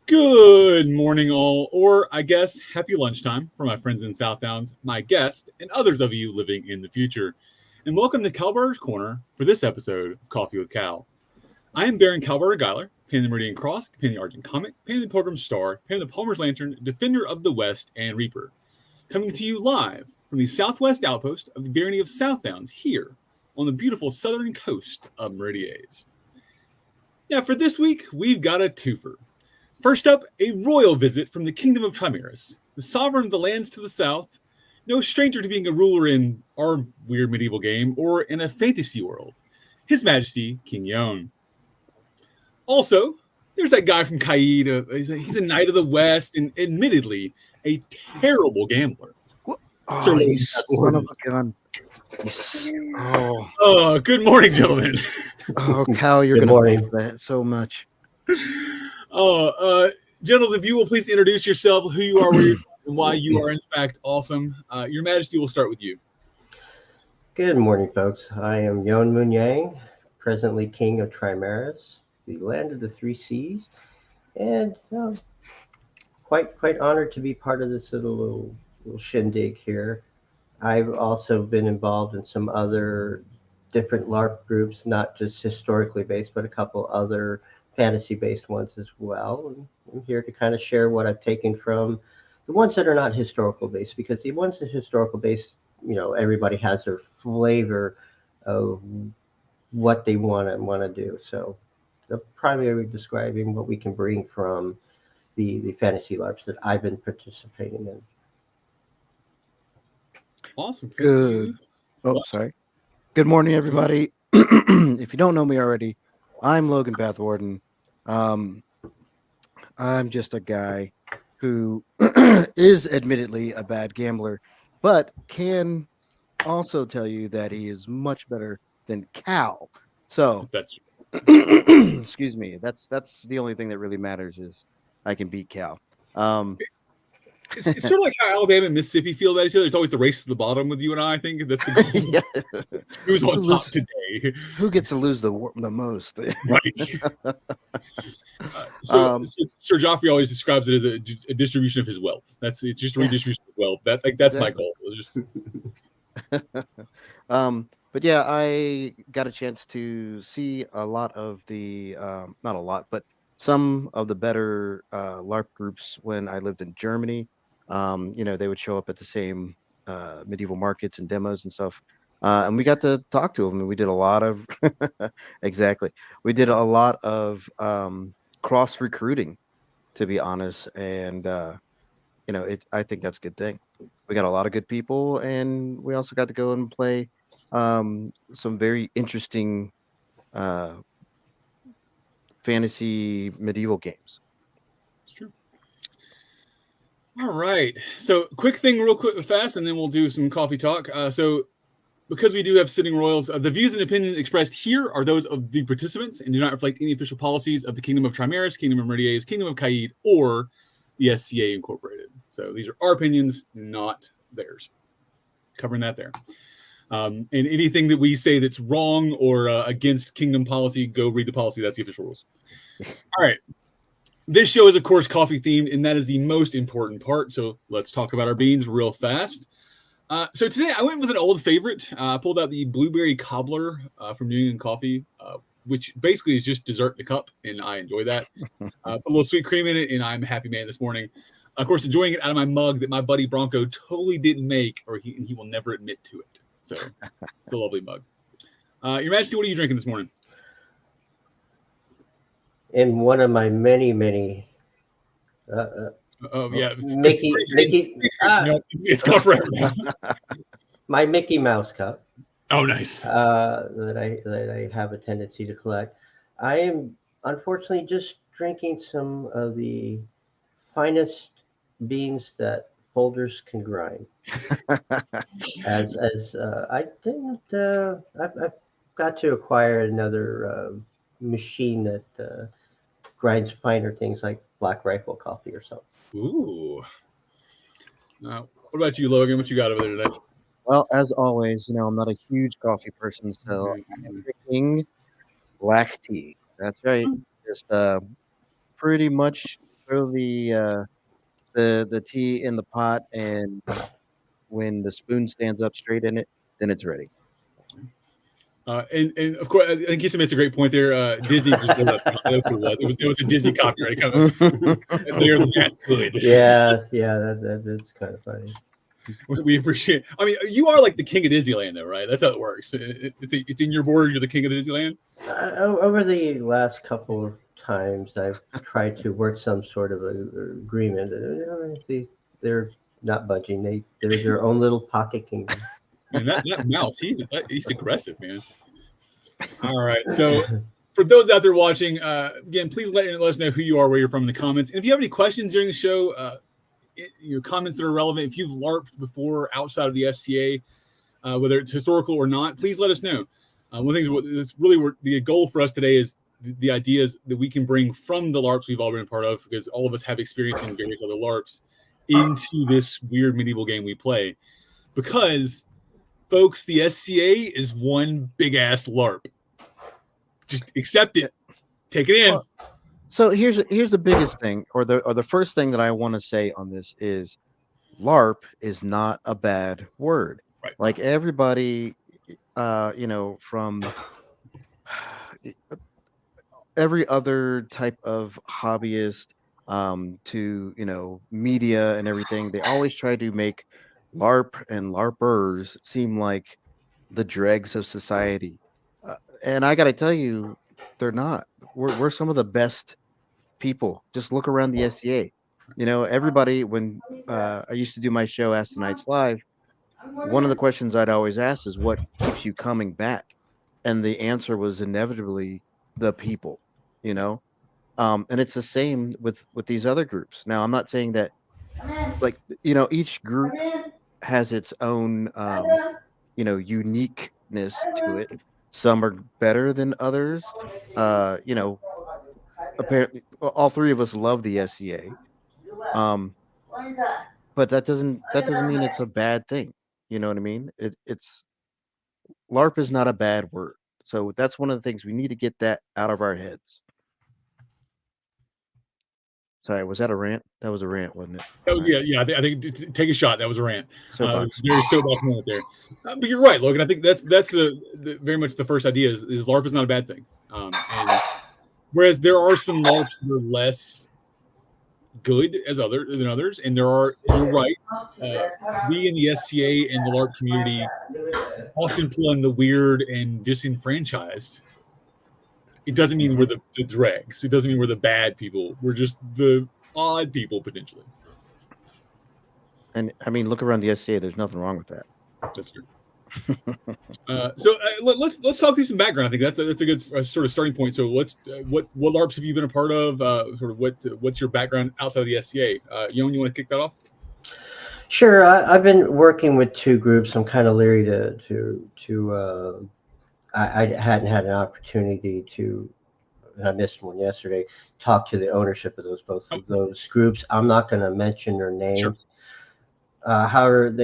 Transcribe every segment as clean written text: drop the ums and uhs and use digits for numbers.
Good morning, all, or I guess happy lunchtime for my friends in Southdowns, my guest, and others of you living in the future. And welcome to Kal-bardr's Corner for this episode of Coffee with Cal. I am Baron Kal-bardr Gellir, Pan the Meridian Cross, Pan the Argent Comet, Pan the Pilgrim's Star, Pan the Palmer's Lantern, Defender of the West, and Reaper. Coming to you live from the southwest outpost of the barony of Southdowns here on the beautiful southern coast of Meridies. Now, for this week, we've got a twofer. First up, a royal visit from the kingdom of Trimaris, the sovereign of the lands to the south, no stranger to being a ruler in our weird medieval game or in a fantasy world, His Majesty King Yoan. Also, there's that guy from Kaid. He's a knight of the west and admittedly a terrible gambler. Oh, you son of a gun. Oh, good morning, gentlemen. Oh, Cal, you're going to love that so much. Gentlemen, if you will please introduce yourself, who you are, where you're from, and why you are in fact awesome. Your Majesty, will start with you. Good morning, folks. I am Yoan Munyang, presently King of Trimaris, the land of the three seas, and quite honored to be part of this little shindig here. I've also been involved in some other different LARP groups, not just historically based, but a couple other fantasy-based ones as well. And I'm here to kind of share what I've taken from the ones that are not historical-based, because the ones that are historical-based, everybody has their flavor of what they want to do. So the primarily describing what we can bring from the fantasy LARPs that I've been participating in. Awesome. Good. Sorry. Good morning, everybody. If you don't know me already, I'm Logan Pathwarden. I'm just a guy who is admittedly a bad gambler, but can also tell you that he is much better than Cal. So that's excuse me. That's the only thing that really matters is I can beat Cal. It's sort of like how Alabama and Mississippi feel about each other. It's always the race to the bottom with you and I think that's the goal. Yeah. Who's on top today? Who gets to lose the most? Right. Sir Joffrey always describes it as a distribution of his wealth. It's just a redistribution of wealth. That's exactly my goal. But yeah, I got a chance to see a lot of the not a lot, but some of the better LARP groups when I lived in Germany. They would show up at the same medieval markets and demos and stuff. And we got to talk to them, and we did a lot of We did a lot of cross recruiting, to be honest. And I think that's a good thing. We got a lot of good people, and we also got to go and play some very interesting fantasy medieval games. It's true. All right. So quick thing real quick fast, and then we'll do some coffee talk. So because we do have sitting royals, the views and opinions expressed here are those of the participants and do not reflect any official policies of the Kingdom of Trimaris, Kingdom of Meridies, Kingdom of Kaid, or the SCA Incorporated. So these are our opinions, not theirs. Covering that there. And anything that we say that's wrong or against kingdom policy, go read the policy. That's the official rules. All right. This show is, of course, coffee themed, and that is the most important part. So let's talk about our beans real fast. So today I went with an old favorite. I pulled out the blueberry cobbler from New England Coffee, which basically is just dessert in a cup, and I enjoy that. Put a little sweet cream in it, and I'm a happy man this morning. Of course, enjoying it out of my mug that my buddy Bronco totally didn't make, or he will never admit to it. So it's a lovely mug. Your Majesty, what are you drinking this morning? In one of my many Mickey. It's gone forever now. My Mickey Mouse cup. Oh, nice. That I have a tendency to collect. I am unfortunately just drinking some of the finest beans that folders can grind. I've got to acquire another machine that grinds finer things like Black Rifle coffee or something. Ooh. What about you, Logan? What you got over there today? Well, as always, I'm not a huge coffee person, so I'm drinking black tea. That's right. Just pretty much throw the tea in the pot, and when the spoon stands up straight in it, then it's ready. And of course, I think Kisa makes a great point there. Disney just did that. That's what it was. It was a Disney copyright coming. They're that good. Yeah, that's kind of funny. We appreciate. I mean, you are like the king of Disneyland, though, right? That's how it works. It's in your board. You're the king of Disneyland. Over the last couple of times, I've tried to work some sort of agreement. See, they're not budging. They're their own little pocket kingdom. Man, that mouse, he's aggressive, man. All right, so for those out there watching, again, please let us know who you are, where you're from in the comments, and if you have any questions during the show, your comments that are relevant. If you've LARPed before outside of the SCA, whether it's historical or not, please let us know. One of the things that's really the goal for us today is the ideas that we can bring from the LARPs we've all been a part of, because all of us have experience in various other LARPs, into this weird medieval game we play. Because, folks, the SCA is one big ass LARP. Just accept it, take it in. Well, so here's the biggest thing, or the first thing that I want to say on this is, LARP is not a bad word. Right. Like everybody, from every other type of hobbyist to media and everything, they always try to make LARP and LARPers seem like the dregs of society, and I got to tell you, they're not. We're some of the best people. Just look around the SCA. Everybody, when I used to do my show Ask the Knights Live, one of the questions I'd always ask is, what keeps you coming back? And the answer was inevitably the people, and it's the same with these other groups. Now, I'm not saying that, like, each group has its own uniqueness to it. Some are better than others. Apparently all three of us love the SCA. But that doesn't mean it's a bad thing. You know what I mean? It's LARP is not a bad word. So that's one of the things we need to get that out of our heads. Sorry, was that a rant? That was a rant, wasn't it? That was, yeah. I think take a shot. That was a rant. Soapbox. Very soapbox moment there. But you're right, Logan. I think that's the very much the first idea is LARP is not a bad thing. And whereas there are some LARPs that are less good than others, and you're right. We in the SCA and the LARP community often pull in the weird and disenfranchised. It doesn't mean we're the dregs. It doesn't mean we're the bad people. We're just the odd people potentially. And I mean, look around the SCA. There's nothing wrong with that. That's true. So let's talk through some background. I think that's a good sort of starting point. So what LARPs have you been a part of? Sort of what's your background outside of the SCA? Yoan, you want to kick that off? Sure. I've been working with two groups. I'm kind of leery to I hadn't had an opportunity to, and I missed one yesterday, talk to the ownership of both of those groups. I'm not going to mention their names. Sure. However,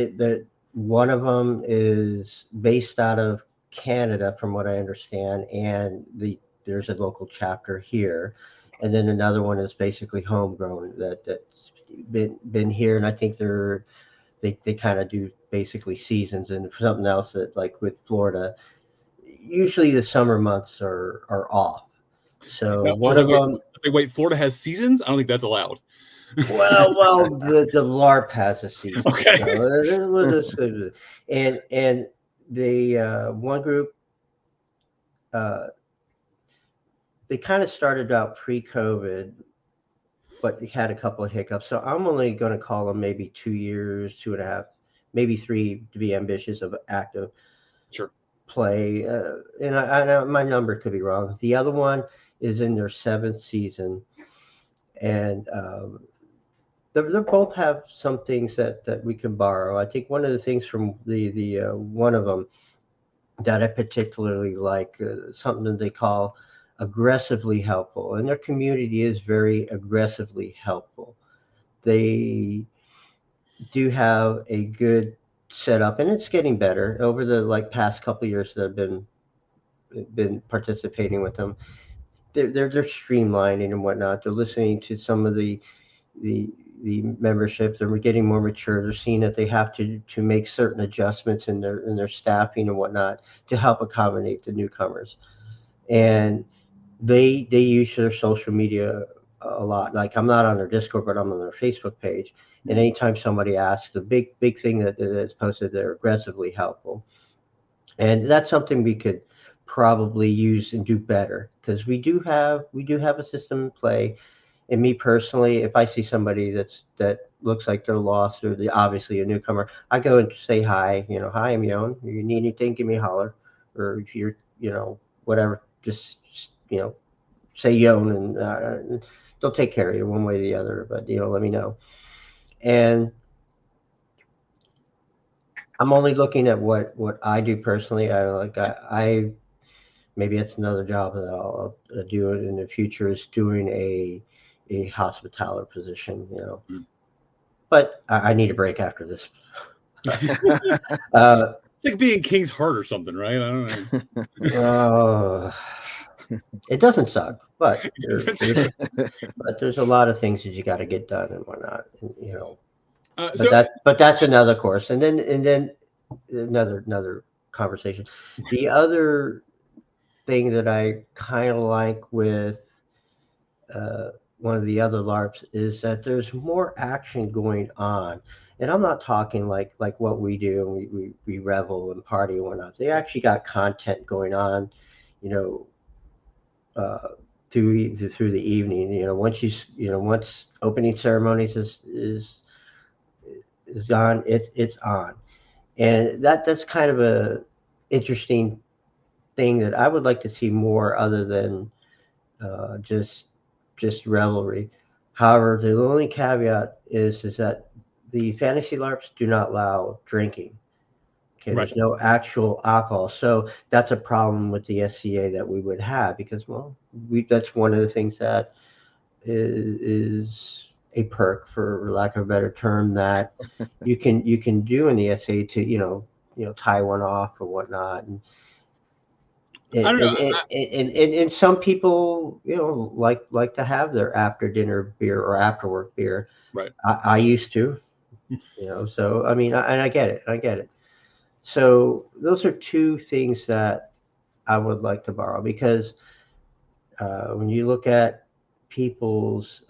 one of them is based out of Canada, from what I understand, and there's a local chapter here, and then another one is basically homegrown that's been here, and I think they kind of do basically seasons, and something else that, like with Florida, usually the summer months are off. So wait, Florida has seasons? I don't think that's allowed. Well, the LARP has a season. Okay. So, and the one group, they kind of started out pre-COVID, but they had a couple of hiccups. So I'm only going to call them maybe 2 years, 2.5, maybe 3 to be ambitious of active play. And I my number could be wrong. The other one is in their 7th season, and they both have some things that we can borrow. I think one of the things from the one of them that I particularly like, something that they call aggressively helpful, and their community is very aggressively helpful. They do have a good setup, and it's getting better over the past couple of years that I've been participating with them. they're streamlining and whatnot. They're listening to some of the memberships. They're getting more mature. They're seeing that they have to make certain adjustments in their staffing and whatnot to help accommodate the newcomers. And they use their social media a lot. Like, I'm not on their Discord, but I'm on their Facebook page. And anytime somebody asks, the big thing that is posted, they're aggressively helpful. And that's something we could probably use and do better, because we do have a system in play. And me personally, if I see somebody that looks like they're lost, or obviously a newcomer, I go and say hi. Hi, I'm Yoan. If you need anything, give me a holler. Or if you're, whatever, just say Yoan, and they'll take care of you one way or the other. But let me know. And I'm only looking at what I do personally. I maybe it's another job that I'll do it in the future, is doing a hospitaller position. But I need a break after this. It's like being King's Heart or something, right? I don't know. It doesn't suck, but there's a lot of things that you got to get done and whatnot. But that's another course, and then another conversation. The other thing that I kind of like with one of the other LARPs is that there's more action going on. And I'm not talking like what we do, and we revel and party and whatnot. They actually got content going on, through the evening. Once opening ceremonies is on, it's on. And that's kind of a interesting thing that I would like to see more, other than just revelry. However, the only caveat is that the fantasy LARPs do not allow drinking. Okay, Right. There's no actual alcohol, so that's a problem with the SCA that we would have, because that's one of the things that is a perk, for lack of a better term, that you can do in the SCA to tie one off or whatnot. And I don't know. And some people like to have their after dinner beer or after work beer. Right. I used to, so I mean, and I get it. So those are two things that I would like to borrow, because when you look at people's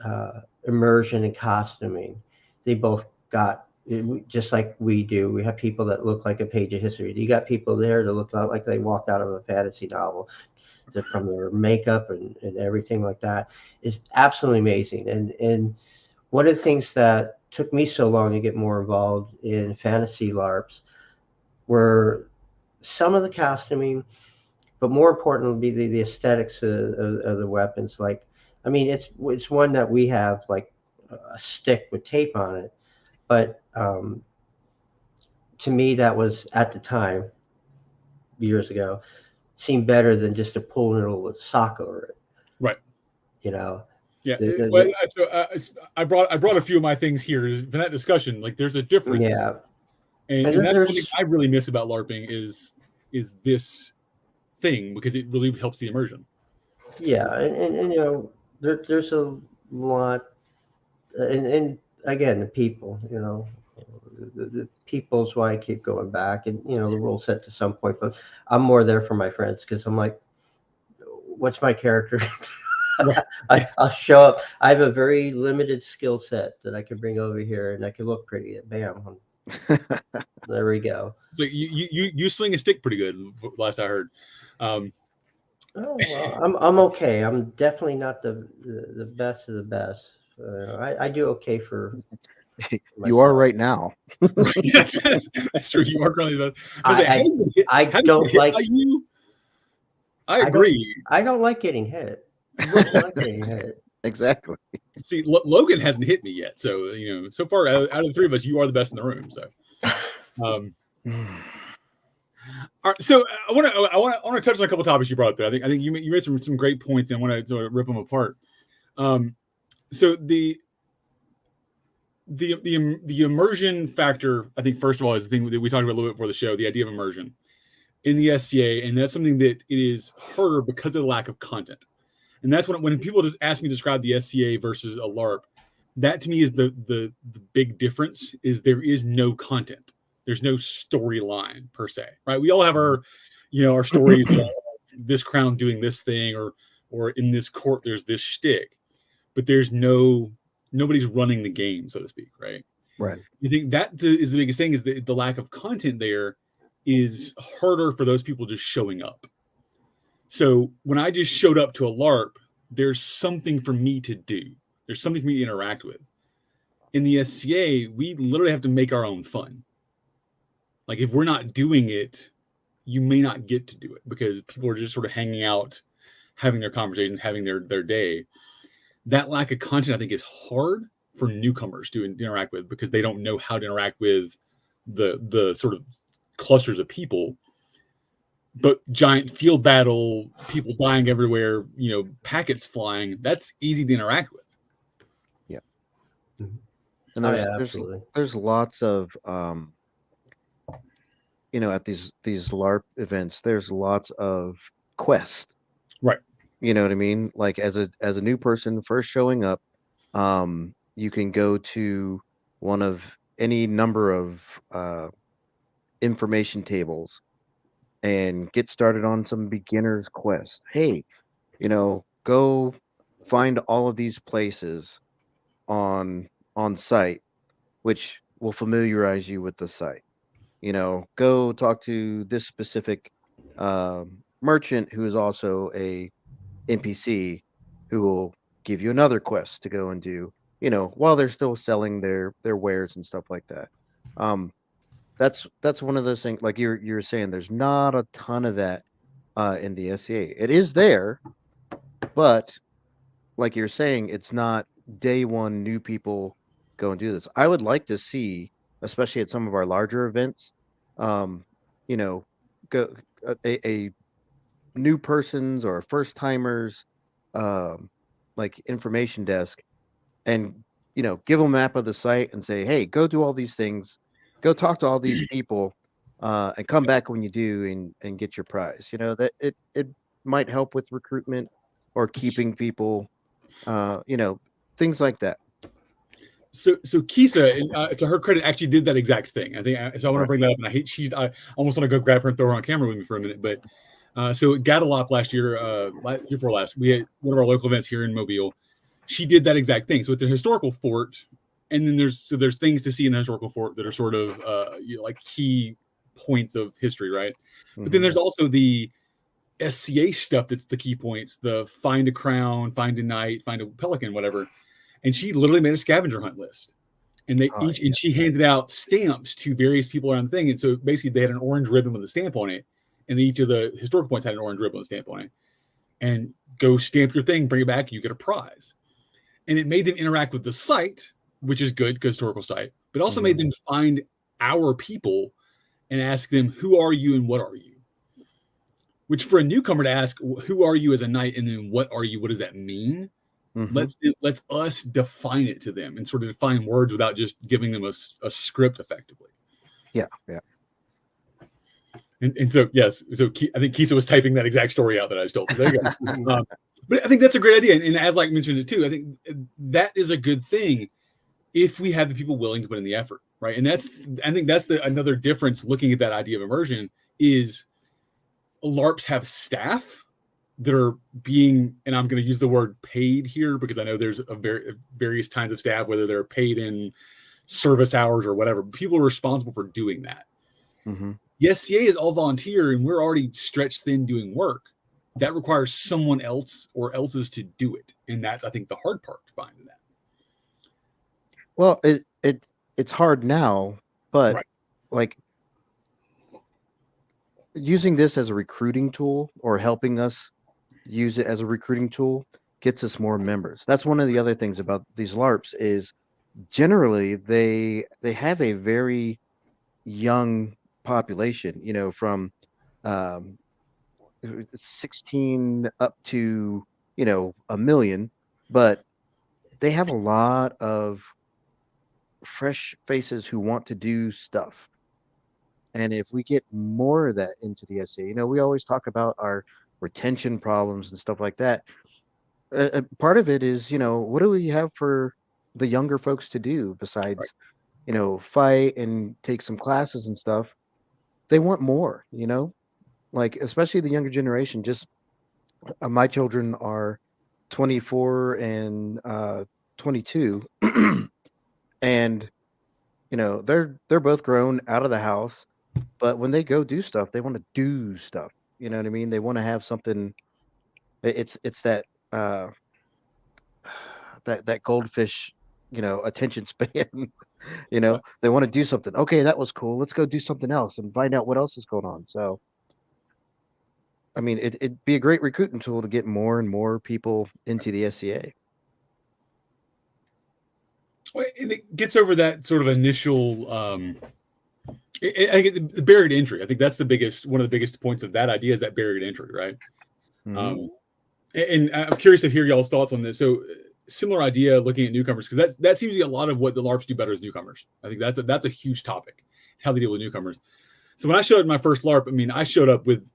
immersion and costuming, they both got, just like we do. We have people that look like a page of history. You got people there that look like they walked out of a fantasy novel, from their makeup and everything like that is absolutely amazing. And one of the things that took me so long to get more involved in fantasy LARPs were some of the costuming, but more importantly, the aesthetics of the weapons. Like, I mean, it's one that we have, like a stick with tape on it, but to me, that was, at the time, years ago, seemed better than just a pool noodle with sock over it. Right. Yeah. I brought a few of my things here for that discussion. Like, there's a difference. Yeah. And that's something I really miss about LARPing is this thing, because it really helps the immersion. Yeah, and there's a lot, and again, the people, the people's why I keep going back, and the rule's set to some point, but I'm more there for my friends, because I'm like, what's my character? I'll show up. I have a very limited skill set that I can bring over here, and I can look pretty. Bam. There we go. So you swing a stick pretty good, last I heard. Oh, well, I'm okay. I'm definitely not the best of the best. I do okay for you are right now. That's true. You are currently the best. I don't like you. I agree. I don't like getting hit. I don't like getting hit. Exactly. See, Logan hasn't hit me yet, so so far out of the three of us, you are the best in the room. So, all right. So I want to touch on a couple topics you brought up there. I think you made some great points, and I want to sort of rip them apart. So the immersion factor, I think, first of all, is the thing that we talked about a little bit before the show. The idea of immersion in the SCA, and that's something that it is harder because of the lack of content. And that's when people just ask me to describe the SCA versus a LARP, that to me is the big difference. Is there is no content. There's no storyline per se, right? We all have our, our stories. This crown doing this thing, or in this court there's this shtick, but there's nobody's running the game, so to speak, right? Right. You think that is the biggest thing, is the lack of content there is harder for those people just showing up. So when I just showed up to a LARP, there's something for me to do. There's something for me to interact with. In the SCA, we literally have to make our own fun. Like if we're not doing it, you may not get to do it because people are just sort of hanging out, having their conversations, having their day. That lack of content, I think, is hard for newcomers to interact with because they don't know how to interact with the sort of clusters of people. But giant field battle, people dying everywhere, packets flying, that's easy to interact with. Yeah. Mm-hmm. And there's lots of at these LARP events, there's lots of quests. Right. You know what I mean? Like as a new person first showing up, you can go to one of any number of information tables and get started on some beginner's quest. Hey, go find all of these places on site, which will familiarize you with the site. Go talk to this specific merchant who is also a NPC who will give you another quest to go and do, while they're still selling their wares and stuff like that. That's one of those things, like you're saying, there's not a ton of that in the SCA. It is there, but like you're saying, it's not day one new people go and do this. I would like to see, especially at some of our larger events, go a new person's or first timers like information desk, and give them a map of the site and say, hey, go do all these things, go talk to all these people, and come back when you do and get your prize. That it might help with recruitment or keeping people, things like that. So Kisa, to her credit, actually did that exact thing. I think so. I want to bring that up, and I almost want to go grab her and throw her on camera with me for a minute. But so at Gadalop last year, year before last, we had one of our local events here in Mobile. She did that exact thing. So it's a historical fort, and then there's things to see in the historical fort that are sort of like key points of history, right? Mm-hmm. But then there's also the SCA stuff that's the key points: the find a crown, find a knight, find a pelican, whatever. And she literally made a scavenger hunt list, and and she handed out stamps to various people around the thing. And so basically, they had an orange ribbon with a stamp on it, and each of the historical points had an orange ribbon with a stamp on it. And go stamp your thing, bring it back, you get a prize. And it made them interact with the site, which is good because historical site, but also made them find our people and ask them, who are you and what are you? Which for a newcomer to ask, who are you as a knight, and then what are you? What does that mean? Mm-hmm. Let's us define it to them and sort of define words without just giving them a script effectively. Yeah. And so, yes, so I think Kisa was typing that exact story out that I just told. So there you go. But I think that's a great idea. And as like mentioned it too, I think that is a good thing if we have the people willing to put in the effort, right? And I think that's another difference looking at that idea of immersion is LARPs have staff that are being, and I'm going to use the word paid here because I know there's various kinds of staff, whether they're paid in service hours or whatever. People are responsible for doing that. Mm-hmm. The SCA is all volunteer, and we're already stretched thin doing work. That requires someone else or else's to do it, and that's, I think, the hard part to find in that. Well, it's hard now, but right. Like using this as a recruiting tool or helping us use it as a recruiting tool gets us more members. That's one of the other things about these LARPs is generally they have a very young population, from 16 up to, 1 million, but they have a lot of fresh faces who want to do stuff. And if we get more of that into the SCA, we always talk about our retention problems and stuff like that. part of it is, what do we have for the younger folks to do Right. besides, fight and take some classes and stuff? They want more, like especially the younger generation. Just my children are 24 and 22, and they're both grown out of the house. But when they go do stuff, they want to do stuff. You know what I mean? They want to have something. It's that that goldfish, attention span. Right. They want to do something. Okay, that was cool. Let's go do something else and find out what else is going on. So, I mean, it'd be a great recruiting tool to get more and more people into the SCA. Well, and it gets over that sort of initial. I get the barrier to entry. I think that's one of the biggest points of that idea is that barrier to entry, right? Mhm. And I'm curious to hear y'all's thoughts on this. So, similar idea looking at newcomers because that seems to be a lot of what the LARPs do better as newcomers. I think that's a huge topic. It's how they deal with newcomers. So when I showed up my first LARP, I mean, I showed up with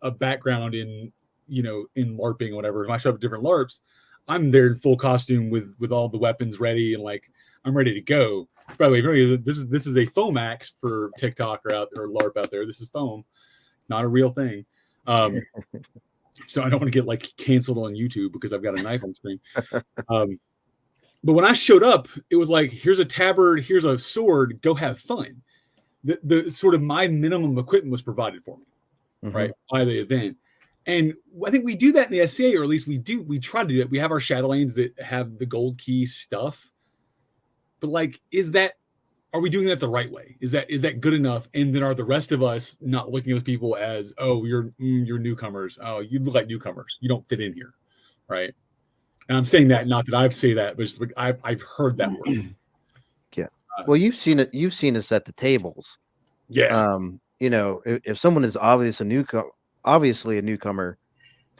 a background in in LARPing or whatever. When I showed up at different LARPs, I'm there in full costume with all the weapons ready and like I'm ready to go. By the way, this is a foam axe for TikTok or LARP out there. This is foam, not a real thing. So I don't want to get like canceled on YouTube because I've got a knife on screen. But when I showed up, it was like, here's a tabard, here's a sword, go have fun. The sort of my minimum equipment was provided for me, right, by the event. And I think we do that in the SCA, or at least we try to do it. We have our Shadowlanes that have the gold key stuff. But like, are we doing that the right way? Is that good enough? And then are the rest of us not looking at those people as, oh, you're newcomers. Oh, you look like newcomers. You don't fit in here, right? And I'm saying that not that I've say that, but just like I've heard that word. Yeah. Well, you've seen it. You've seen us at the tables. Yeah. If someone is obviously a newcomer,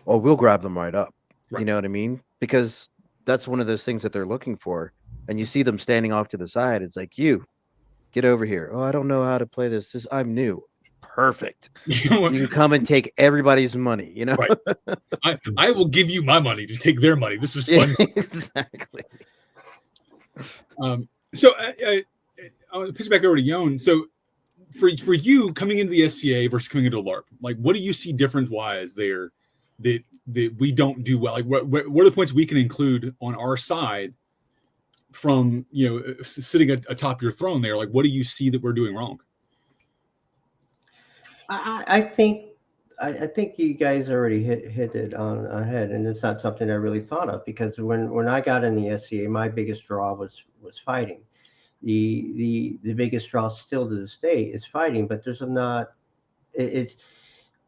well, we'll grab them right up. Right. You know what I mean? Because that's one of those things that they're looking for. And you see them standing off to the side. It's like, you get over here. Oh, I don't know how to play this. I'm new. Perfect. You can come and take everybody's money. Right. I will give you my money to take their money. This is fun. Exactly. So I'll pitch back over to Yoan. So for you coming into the SCA versus coming into a LARP, like what do you see difference wise there that we don't do well? Like what are the points we can include on our side from sitting atop your throne there? Like what do you see that we're doing wrong? I think you guys already hit it on ahead, and it's not something I really thought of because when I got in the SCA, my biggest draw was fighting. The biggest draw still to this day is fighting, but it's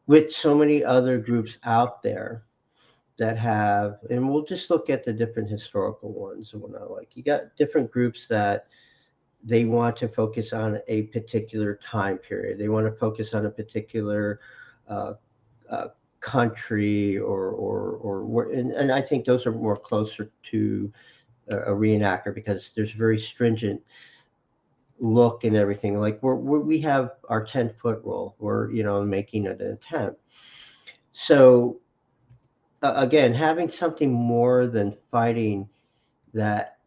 with so many other groups out there that have, and we'll just look at the different historical ones and whatnot. Like you got different groups that they want to focus on a particular time period. They want to focus on a particular uh, country and I think those are more closer to a reenactor because there's very stringent look and everything. Like we have our 10-foot rule. We're making an attempt. So again, having something more than fighting that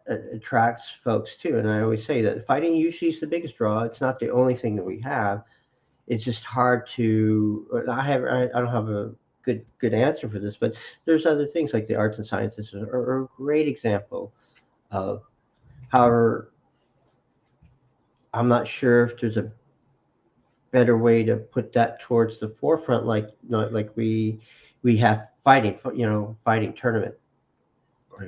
attracts folks too. And I always say that fighting usually is the biggest draw. It's not the only thing that we have. It's just hard to. I don't have a good answer for this, but there's other things like the arts and sciences are a great example of. However, I'm not sure if there's a better way to put that towards the forefront, like we have fighting tournament.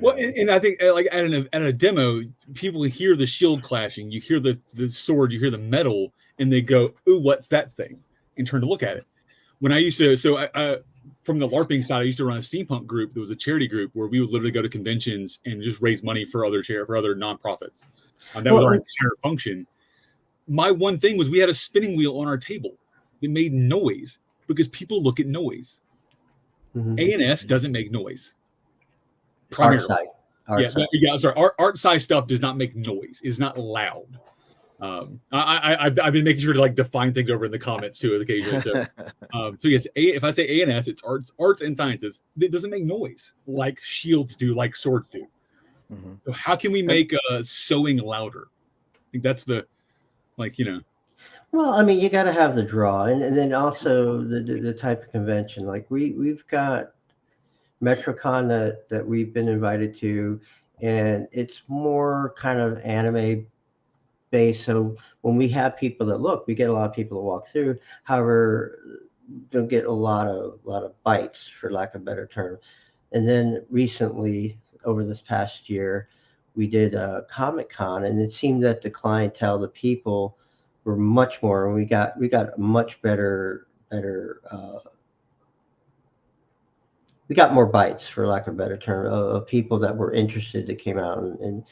Well, and I think like at a demo, people hear the shield clashing, you hear the sword, you hear the metal, and they go, "Ooh, what's that thing?" and turn to look at it. When I used to, from the LARPing side, I used to run a steampunk group. There was a charity group where we would literally go to conventions and just raise money for other nonprofits. That was our entire function. My one thing was we had a spinning wheel on our table that made noise because people look at noise. A&S doesn't make noise. Art side. I'm sorry. Art size stuff does not make noise. It's not loud. I've been making sure to like define things over in the comments too occasionally. So yes, if I say A&S, it's arts and sciences. It doesn't make noise like shields do, like swords do. Mhm. So how can we make sewing louder? I think that's the Well, I mean, you got to have the draw, and then also the type of convention. Like we've got MetroCon that we've been invited to, and it's more kind of anime based. So when we have people that look, we get a lot of people that walk through. However, don't get a lot of bites, for lack of a better term. And then recently, over this past year, we did a Comic Con, and it seemed that the clientele, the people, were much more, and we got much better. We got more bites, for lack of a better term, of people that were interested that came out and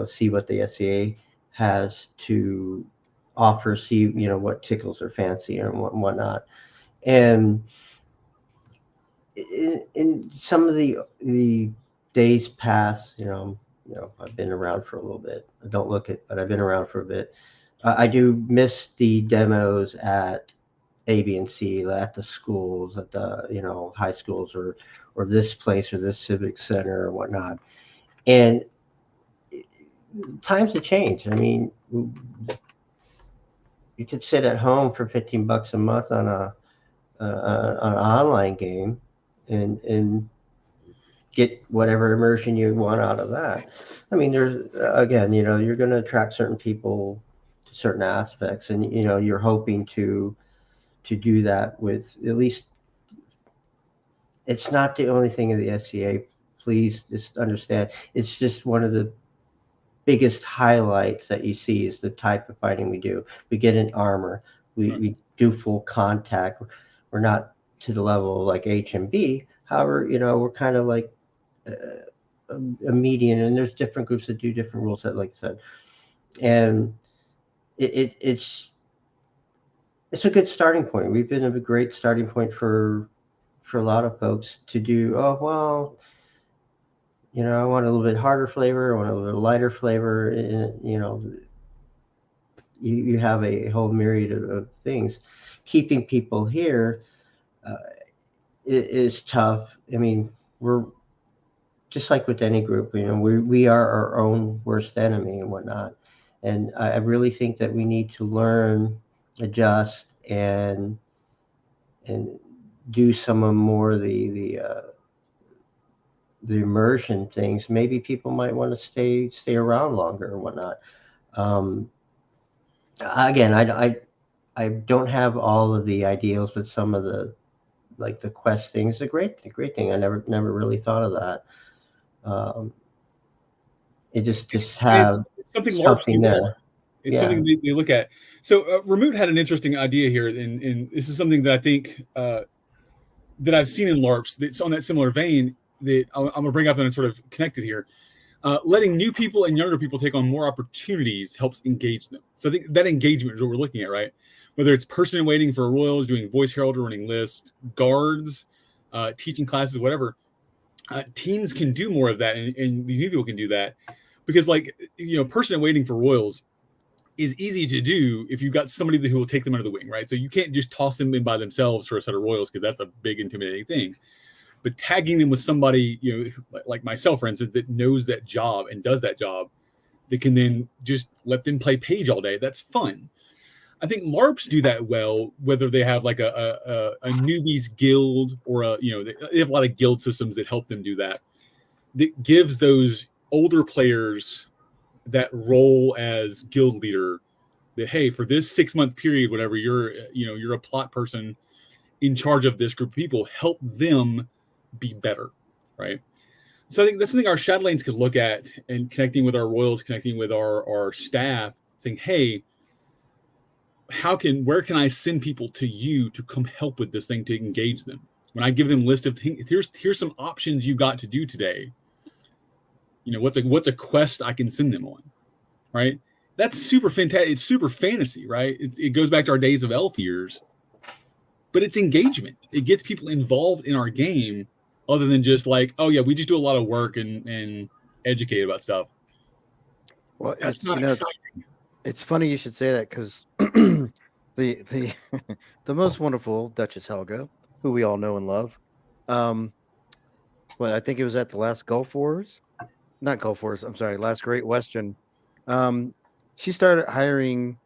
see what the SCA has to offer, see what tickles their fancy and whatnot. And in some of the days past, I've been around for a little bit. I don't look it, but I've been around for a bit. I do miss the demos at A, B, and C, at the schools, at the high schools, or this place or this civic center or whatnot. And times have changed. I mean, you could sit at home for $15 a month on an online game and get whatever immersion you want out of that. I mean, there's again, you're going to attract certain people to certain aspects, and you're hoping to do that with at least. It's not the only thing in the SCA. Please just understand. It's just one of the biggest highlights that you see is the type of fighting we do. We get in armor. We do full contact. We're not to the level like HMB. However, we're kind of like a median, and there's different groups that do different rules set, like I said. And it's a good starting point. We've been a great starting point for a lot of folks to do. Oh, well, I want a little bit harder flavor. I want a little lighter flavor. And, you have a whole myriad of things. Keeping people here is tough. I mean, we're just like with any group. We are our own worst enemy and whatnot. And I really think that we need to learn, adjust, and do some of more the immersion things. Maybe people might want to stay around longer or whatnot. Again, I don't have all of the ideals, but some of the quest things. A great thing. I never really thought of that. It just have it's something LARPs do there. Well. It's something they look at. So Remote had an interesting idea here, and this is something that I think that I've seen in LARPs that's on that similar vein that I'm going to bring up and sort of connected here. Letting new people and younger people take on more opportunities helps engage them. So I think that engagement is what we're looking at, right? Whether it's person in waiting for royals, doing voice herald, running lists, guards, teaching classes, whatever. Teens can do more of that, and these new people can do that because, person in waiting for royals is easy to do if you've got somebody who will take them under the wing, right? So you can't just toss them in by themselves for a set of royals because that's a big intimidating thing. But tagging them with somebody, like myself, for instance, that knows that job and does that job, that can then just let them play page all day. That's fun. I think LARPs do that well, whether they have like a newbies guild or they have a lot of guild systems that help them do that. That gives those older players that role as guild leader. That hey, for this 6-month period, whatever you're a plot person in charge of this group of people, help them be better, right? So I think that's something our Shadowlanes could look at, and connecting with our royals, connecting with our staff, saying, hey, where can I send people to you to come help with this thing, to engage them? When I give them a list of things, here's some options you got to do today. What's a quest I can send them on, right? That's super fantastic. It's super fantasy, right? It goes back to our days of elf years, but it's engagement. It gets people involved in our game, other than just like, oh yeah, we just do a lot of work and educate about stuff. Well, that's not exciting. It's funny you should say that because the the most wonderful Duchess Helga, who we all know and love, well, I think it was at the last Gulf Wars, not Gulf Wars. I'm sorry, last Great Western. Um, she started hiring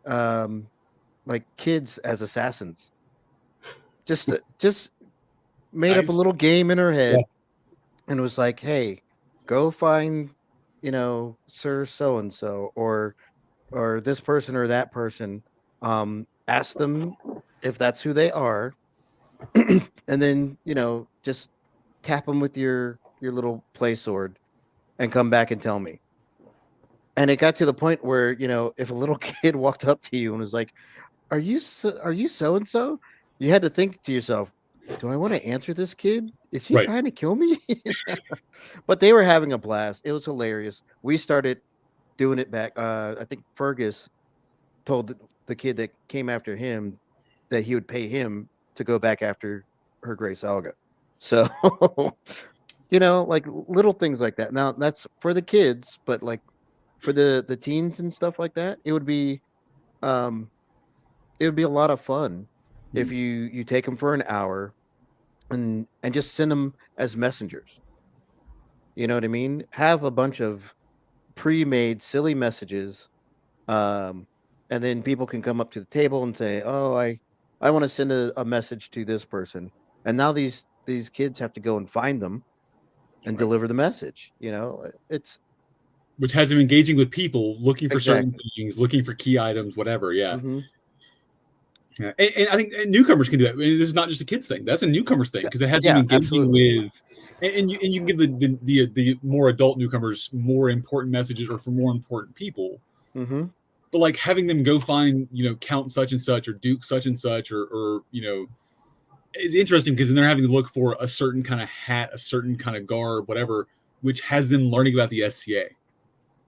like kids as assassins. Just made up a Nice. little game in her head Yeah. and was like, "Hey, go find, Sir so and so or this person or that person. Ask them if that's who they are, and then just tap them with your little play sword and come back and tell me." And it got to the point where if a little kid walked up to you and was like, are you so and so? You had to think to yourself, do I want to answer this kid? Is he Right. trying to kill me? But they were having a blast. It was hilarious. We started doing it back. I think Fergus told the kid that came after him that he would pay him to go back after her Grace Alga. So, like little things like that. Now that's for the kids, but like for the teens and stuff like that, it would be a lot of fun if you take them for an hour and just send them as messengers. You know what I mean? Have a bunch of pre-made silly messages, and then people can come up to the table and say, "Oh, I want to send a message to this person," and now these kids have to go and find them and deliver the message. It's Which has them engaging with people, looking for certain Exactly. things, looking for key items, whatever. Yeah. Mm-hmm. Yeah. And I think newcomers can do that. I mean, this is not just a kids thing. That's a newcomers thing because it has them Yeah, engaging absolutely. with, and you can give the more adult newcomers more important messages or for more important people. Mm-hmm. But like having them go find Count such and such or Duke such and such or is interesting because then they're having to look for a certain kind of hat, a certain kind of garb, whatever, which has them learning about the SCA.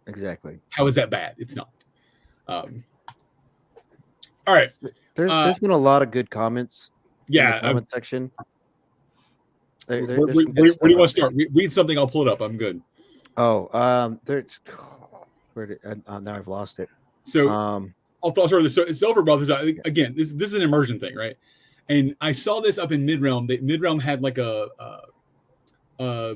Exactly. How is that bad? It's not. All right. There's been a lot of good comments in the Yeah. comment section. Where There's do some good stuff you want out to start? Read something. I'll pull it up. I'm good. there. There's where did now I've lost it. So I'll start with this. So Silver Brothers. Again, this is an immersion thing, right? And I saw this up in Midrealm. Midrealm had like a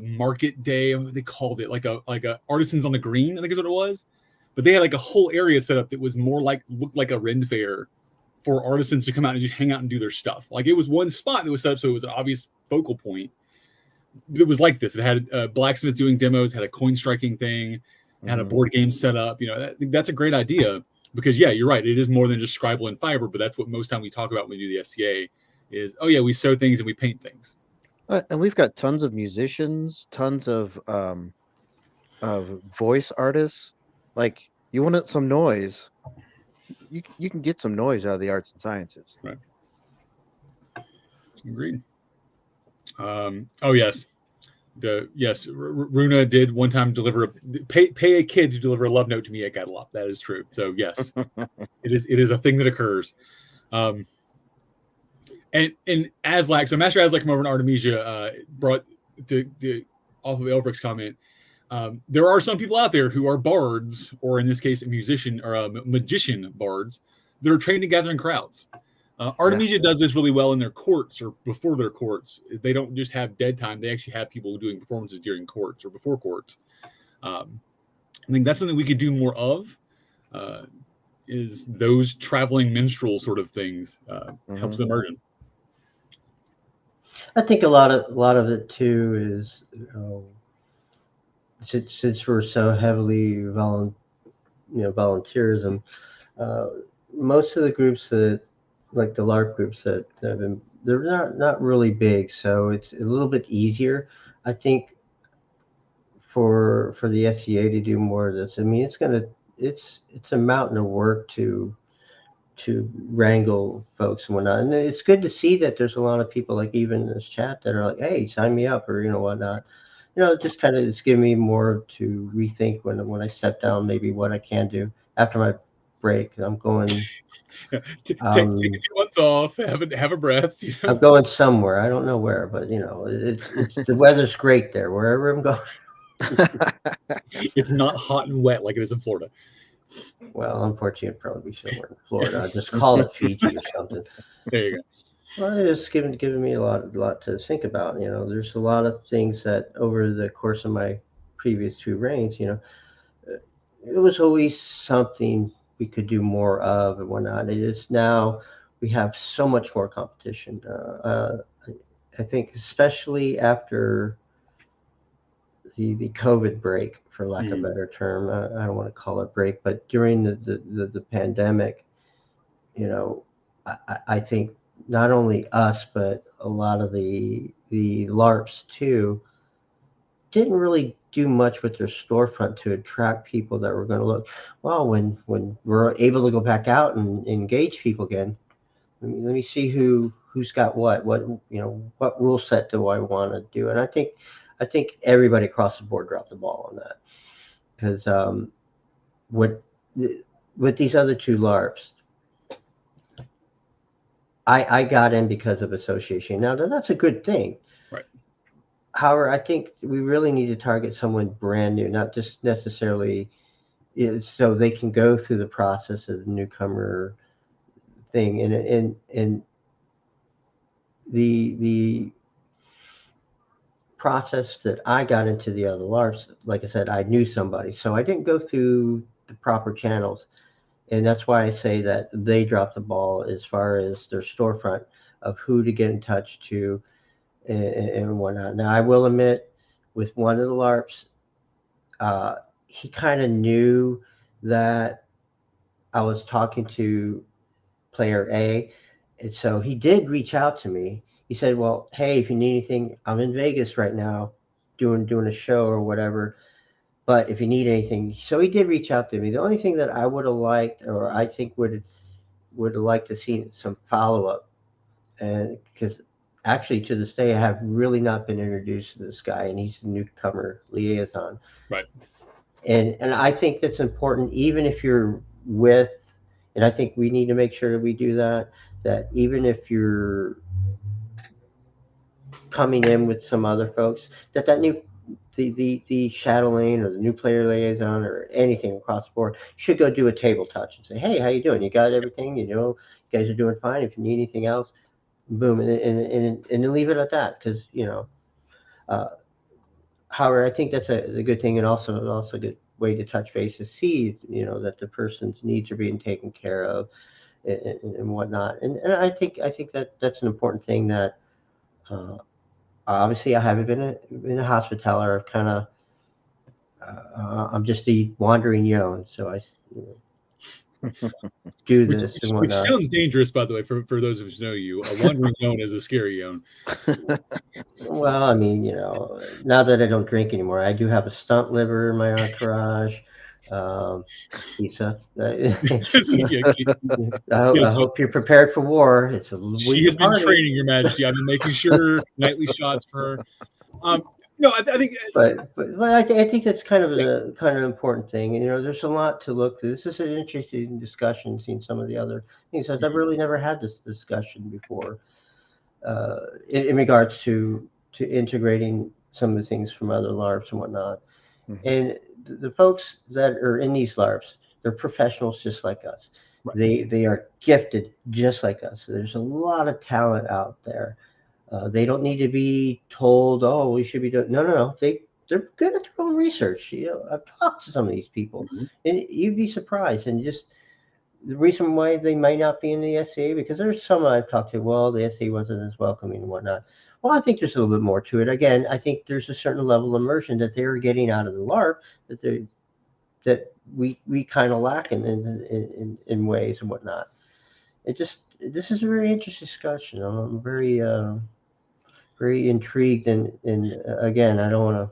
market day. What they called it, like a artisans on the green, I think is what it was. But they had like a whole area set up that was more looked like a Ren fair for artisans to come out and just hang out and do their stuff. Like it was one spot that was set up, so it was an obvious focal point. It was like this. It had a blacksmith doing demos, had a coin striking thing, had a board game set up. That's a great idea because yeah, you're right. It is more than just Scribble and Fiber, but that's what most time we talk about when we do the SCA is, oh yeah, we sew things and we paint things. And we've got tons of musicians, tons of voice artists. Like you want some noise, you can get some noise out of the arts and sciences. Right. Agreed. Oh yes. Runa did one time pay a kid to deliver a love note to me at Catalop. That is true. So yes, it is a thing that occurs. And Aslak, so Master Aslak from over in Artemisia brought off of Elfric's comment. There are some people out there who are bards, or in this case, a musician or a magician bards that are trained in gathering crowds. Artemisia does this really well in their courts or before their courts. They don't just have dead time; they actually have people doing performances during courts or before courts. I think that's something we could do more of. Is those traveling minstrel sort of things helps immersion. I think a lot of it too is since we're so heavily volunteerism. Most of the groups that, like the LARP groups that have been, they're not really big, so it's a little bit easier, I think, for the SCA to do more of this. I mean, it's a mountain of work to wrangle folks and whatnot. And it's good to see that there's a lot of people, like even in this chat, that are like, hey, sign me up, or whatnot. Just kind of it's giving me more to rethink when I step down, maybe what I can do after my break. I'm going take a few months off, have a breath. I'm going somewhere. I don't know where, but it's the weather's great there wherever I'm going. It's not hot and wet like it is in Florida. Well, unfortunately, it'd probably be somewhere in Florida. I'll just call it Fiji or something. There you go. Well, it's given me a lot to think about. There's a lot of things that over the course of my previous two reigns, it was always something we could do more of and whatnot. It is now we have so much more competition. I think especially after the COVID break, for lack of a better term, I don't want to call it break, but during the pandemic, I think not only us but a lot of the LARPs too didn't really do much with their storefront to attract people that were going to look. Well, when we're able to go back out and engage people again, let me see who's got what rule set do I want to do. And I think everybody across the board dropped the ball on that, because with these other two LARPs, I got in because of association. Now that's a good thing. Right. However, I think we really need to target someone brand new, not just necessarily so they can go through the process of the newcomer thing. And the process that I got into the other LARPs, like I said, I knew somebody, so I didn't go through the proper channels. And that's why I say that they dropped the ball as far as their storefront of who to get in touch to and whatnot. Now, I will admit, with one of the LARPs, he kind of knew that I was talking to player A, and so he did reach out to me. He said, "Well, hey, if you need anything, I'm in Vegas right now, doing a show or whatever. But if you need anything," so he did reach out to me. The only thing that I would have liked, or I think would have liked to see some follow up, and because actually to this day I have really not been introduced to this guy, and he's a newcomer liaison. Right. And I think that's important, even if you're with, and I think we need to make sure that we do that. That even if you're coming in with some other folks, that new the shadow lane or the new player liaison or anything across the board should go do a table touch and say, "Hey, how you doing? You got everything? You guys are doing fine. If you need anything else, boom," and then leave it at that. Because uh, however, I think that's a good thing, and also a good way to touch base to see that the person's needs are being taken care of and whatnot. And I think that's an important thing that. Obviously, I haven't been a hospitaller. I've kind of I'm just the wandering Yoan, so I do this and Which whatnot. sounds dangerous, by the way, for those of us who know you. A wandering Yoan is a scary Yoan. Well, I mean, now that I don't drink anymore, I do have a stunt liver in my entourage. Lisa, I hope you're prepared for war. It's a She has been party. training, Your Majesty. I've been making sure nightly shots for her. No, I think. But I think that's kind of an important thing. And there's a lot to look through. This is an interesting discussion, seeing some of the other things that I've really never had this discussion before, in regards to integrating some of the things from other LARPs and whatnot. Mm-hmm. And the folks that are in these LARPs, they're professionals just like us. Right. They are gifted just like us. There's a lot of talent out there. They don't need to be told, "Oh, we should be doing." No. They're good at their own research. I've talked to some of these people, mm-hmm. and you'd be surprised. And just the reason why they might not be in the SCA, because there's some I've talked to. Well, the SCA wasn't as welcoming and whatnot. Well, I think there's a little bit more to it. Again, I think there's a certain level of immersion that they're getting out of the LARP that we kind of lack in ways and whatnot. This is a very interesting discussion. I'm very very intrigued, and again, I don't want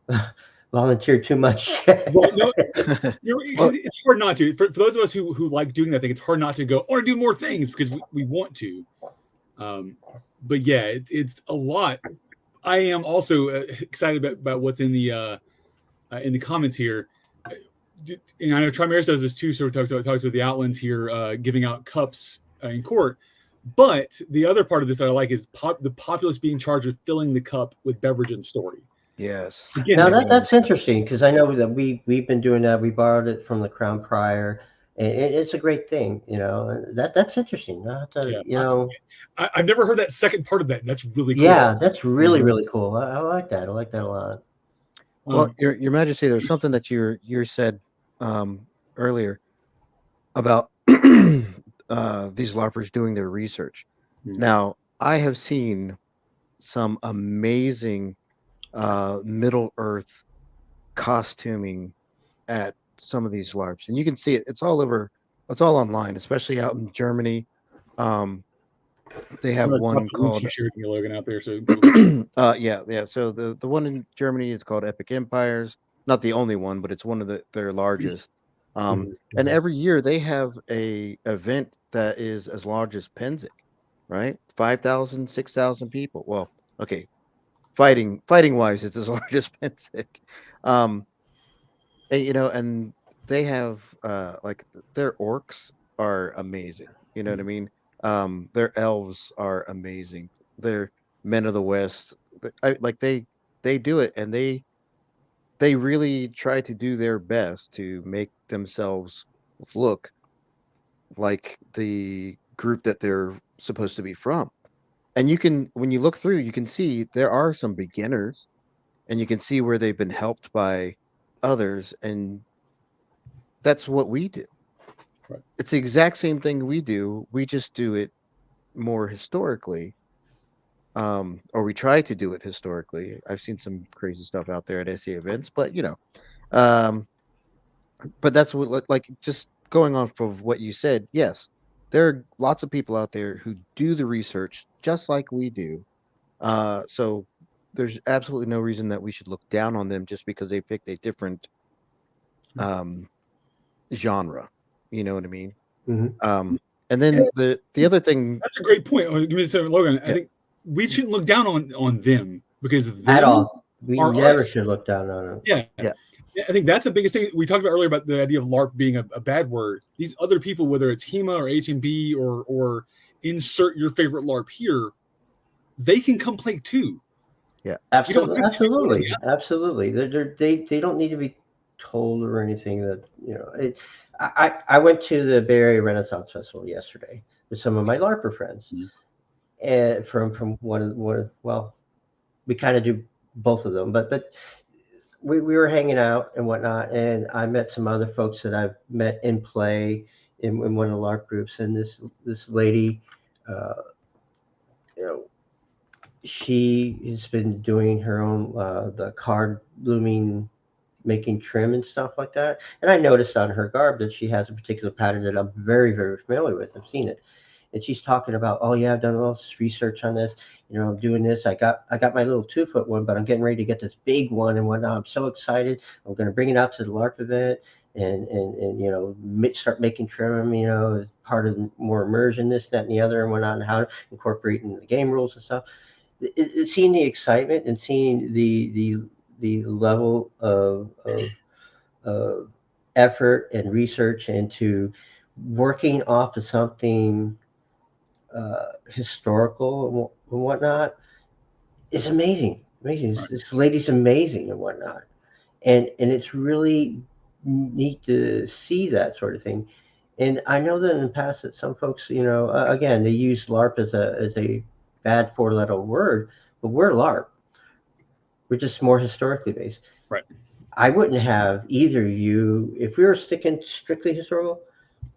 to volunteer too much. Well, no, it's hard not to. For those of us who like doing that thing, it's hard not to go or do more things because we want to. But yeah, it's a lot. I am also excited about what's in the comments here. And I know Trimaris does this too, so we talks about the Outlands here, giving out cups in court. But the other part of this that I like is the populace being charged with filling the cup with beverage and story. Yes. Again, Now man, that's interesting because I know that we've been doing that. We borrowed it from the Crown Prior, and it's a great thing. That's interesting. I have to, yeah, I've never heard that second part of that. That's really cool. yeah, that's really Mhm. really cool. I like that. I like that a lot. Well, Your Majesty, there's something that you said earlier about these LARPers doing their research. Hmm. Now, I have seen some amazing Middle Earth costuming at some of these LARPs, and you can see it. It's all over. It's all online, especially out in Germany. Um, they I'm have gonna drop one the link called you shared me, Logan, out there. So yeah. So the one in Germany is called Epic Empires. Not the only one, but it's one of their largest. Mhm. And every year they have a event that is as large as Pennsic, right? 5,000, 6,000 people. Well, okay, fighting wise, it's as large as Pennsic. Um, and they have like their orcs are amazing. You know what I mean? Their elves are amazing. Their men of the West, like they do it, and they really try to do their best to make themselves look like the group that they're supposed to be from. And you can, when you look through, you can see there are some beginners, and you can see where they've been helped by others, and that's what we do. Right. It's the exact same thing we do. We just do it more historically, or we try to do it historically. I've seen some crazy stuff out there at SE events, but um, but that's what like just going off of what you said. Yes, there are lots of people out there who do the research just like we do. So there's absolutely no reason that we should look down on them just because they picked a different um genre. You know what I mean? Mhm. And then the other thing, that's a great point. Give me a second, Logan. I yeah, think we shouldn't look down on them because At them all, we are never us. should look down on them. Yeah. yeah, Yeah, I think that's the biggest thing we talked about earlier about the idea of LARP being a bad word. These other people, whether it's HEMA or HMB or insert your favorite LARP here, they can come play too. yeah, We don't Absolutely, have to be calling absolutely, absolutely. They don't need to be told or anything that I went to the Bay Area Renaissance Festival yesterday with some of my LARPer friends, Mhm. and from well, we kind of do both of them, but we were hanging out and whatnot, and I met some other folks that I've met in play in one of the LARP groups, and this lady, uh, you know, she has been doing her own the card blooming making trim and stuff like that. And I noticed on her garb that she has a particular pattern that I'm very, very familiar with. I've seen it. And she's talking about, oh yeah, I've done all this research on this. I'm doing this. I got my little 2 foot one, but I'm getting ready to get this big one and whatnot. I'm so excited. I'm going to bring it out to the LARP event and start making trim. As part of more immersion, this, that, and the other, and whatnot, and how to incorporate in the game rules and stuff. Seeing the excitement and seeing the level of effort and research into working off of something historical and whatnot is amazing. Amazing. Right. This lady's amazing and whatnot, and it's really neat to see that sort of thing. And I know that in the past that some folks, again, they use LARP as a bad 4 letter word, but we're LARP. We're just more historically based. Right. I wouldn't have either of you, if we were sticking strictly historical,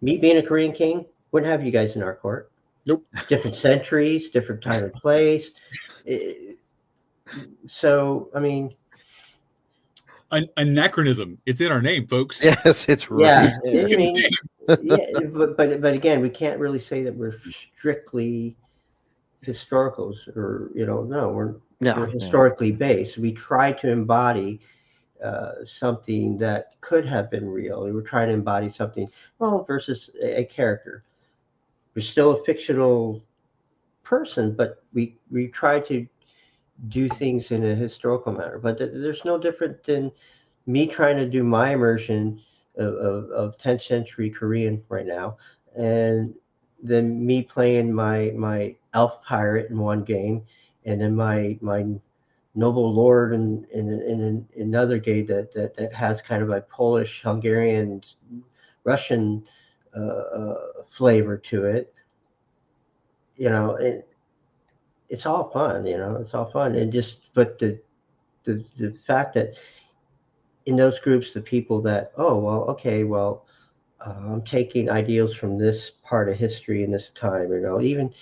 me being a Korean king, wouldn't have you guys in our court. Nope. Different centuries, different time and place. So, I mean, Anachronism. It's in our name, folks. yes, it's right. yeah, It's I in the mean, name. yeah, but again, we can't really say that we're strictly historicals, or no, we're No, no, historically based. We try to embody something that could have been real. We were trying to embody something, well, versus a character. We're still a fictional person, but we try to do things in a historical manner. But there's no different than me trying to do my immersion of 10th century Korean right now, and then me playing my elf pirate in one game, and then my noble lord in another game that has kind of a Polish, Hungarian, Russian flavor to it. It's all fun. It's all fun, and but the fact that in those groups, the people that, oh well, okay, well, I'm taking ideals from this part of history in this time, even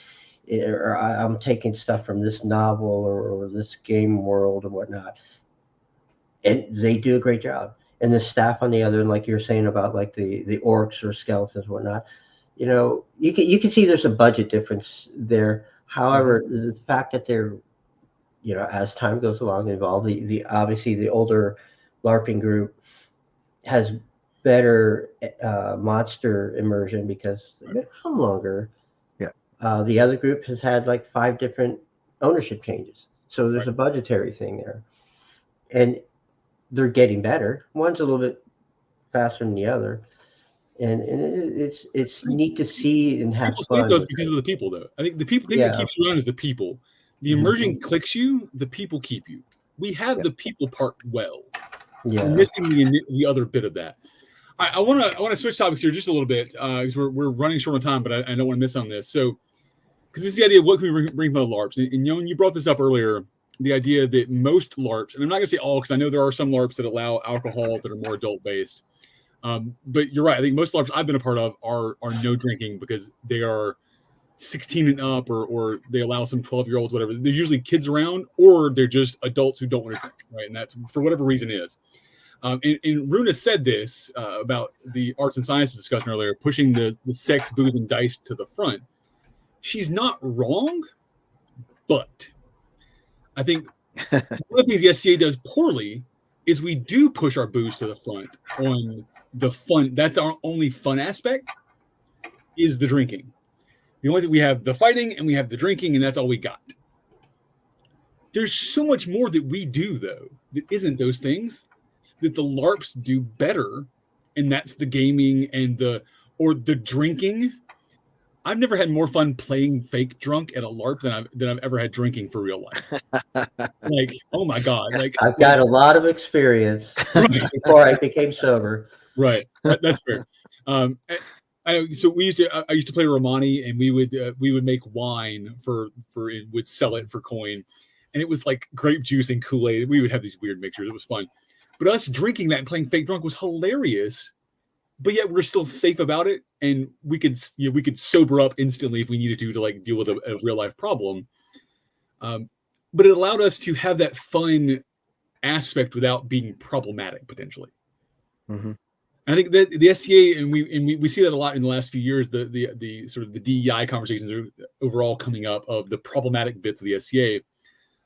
or I'm taking stuff from this novel or this game world and whatnot, and they do a great job. And the staff on the other, and like you're saying about like the orcs or skeletons and whatnot, you can see there's a budget difference there. However, the fact that they're, as time goes along, involved, the obviously the older LARPing group has better monster immersion because they've been around longer. Yeah. The other group has had like 5 different ownership changes, so there's a budgetary thing there, and they're getting better. One's a little bit faster than the other, and it's neat to see and have People stay fun. those because of the people, though. I think the people thing that keeps you around is the people. The immersion clicks you. The people keep you. We have the people part well. Yeah. We're missing the other bit of that. I want to switch topics here just a little bit because we're running short on time, but I don't want to miss on this. So, because this is the idea of what can we bring from the LARPs, and Yoan, you brought this up earlier. The idea that most LARPs, and I'm not going to say all, because I know there are some LARPs that allow alcohol that are more adult based. But you're right. I think most LARPs I've been a part of are no drinking because they are 16 and up, or they allow some 12-year-olds, whatever. They're usually kids around, or they're just adults who don't want to drink, right? And that's for whatever reason is. And Runa said this about the arts and sciences discussion earlier, pushing the sex, booze, and dice to the front. She's not wrong, but I think one of the things the SCA does poorly is we do push our booze to the front on the fun. That's our only fun aspect, is the drinking. The only thing we have the fighting and we have the drinking, and that's all we got. There's so much more that we do, though, that isn't those things, that the LARPs do better, and that's the gaming and the drinking. I've never had more fun playing fake drunk at a LARP than I've ever had drinking for real life. Like, oh my god! Like, I've got a lot of experience before I became sober. Right, that's fair. So I used to play Romani, and we would make wine would sell it for coin, and it was like grape juice and Kool-Aid. We would have these weird mixtures. It was fun, but us drinking that and playing fake drunk was hilarious. But yet we're still safe about it, and we could sober up instantly if we needed to like deal with a real life problem. But it allowed us to have that fun aspect without being problematic potentially. Mm-hmm. I think that the SCA, and we see that a lot in the last few years. The sort of the DEI conversations are overall coming up of the problematic bits of the SCA.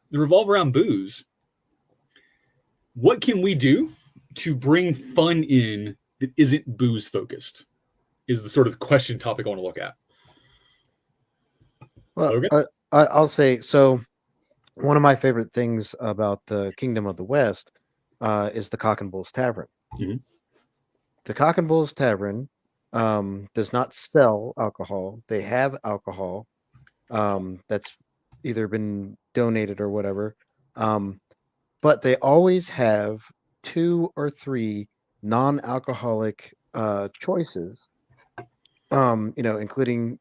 They revolve around booze. What can we do to bring fun in that isn't booze focused? Is the sort of question topic I want to look at. Well, I'll say so. One of my favorite things about the Kingdom of the West is the Cock and Bull's Tavern. Mm-hmm. The Cock and Bull's Tavern does not sell alcohol. They have alcohol that's either been donated or whatever. But they always have 2 or 3 non-alcoholic choices, including,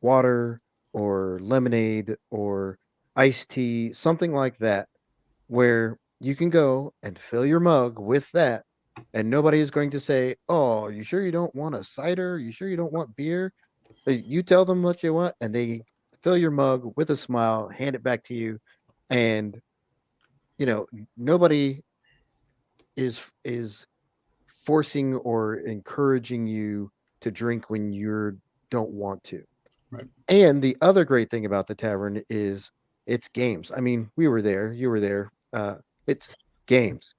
water or lemonade or iced tea, something like that, where you can go and fill your mug with that. And nobody is going to say, "Oh, you sure you don't want a cider? You sure you don't want beer?" You tell them what you want, and they fill your mug with a smile, hand it back to you, and nobody is forcing or encouraging you to drink when you don't want to. Right. And the other great thing about the tavern is it's games. I mean, we were there, you were there. It's games.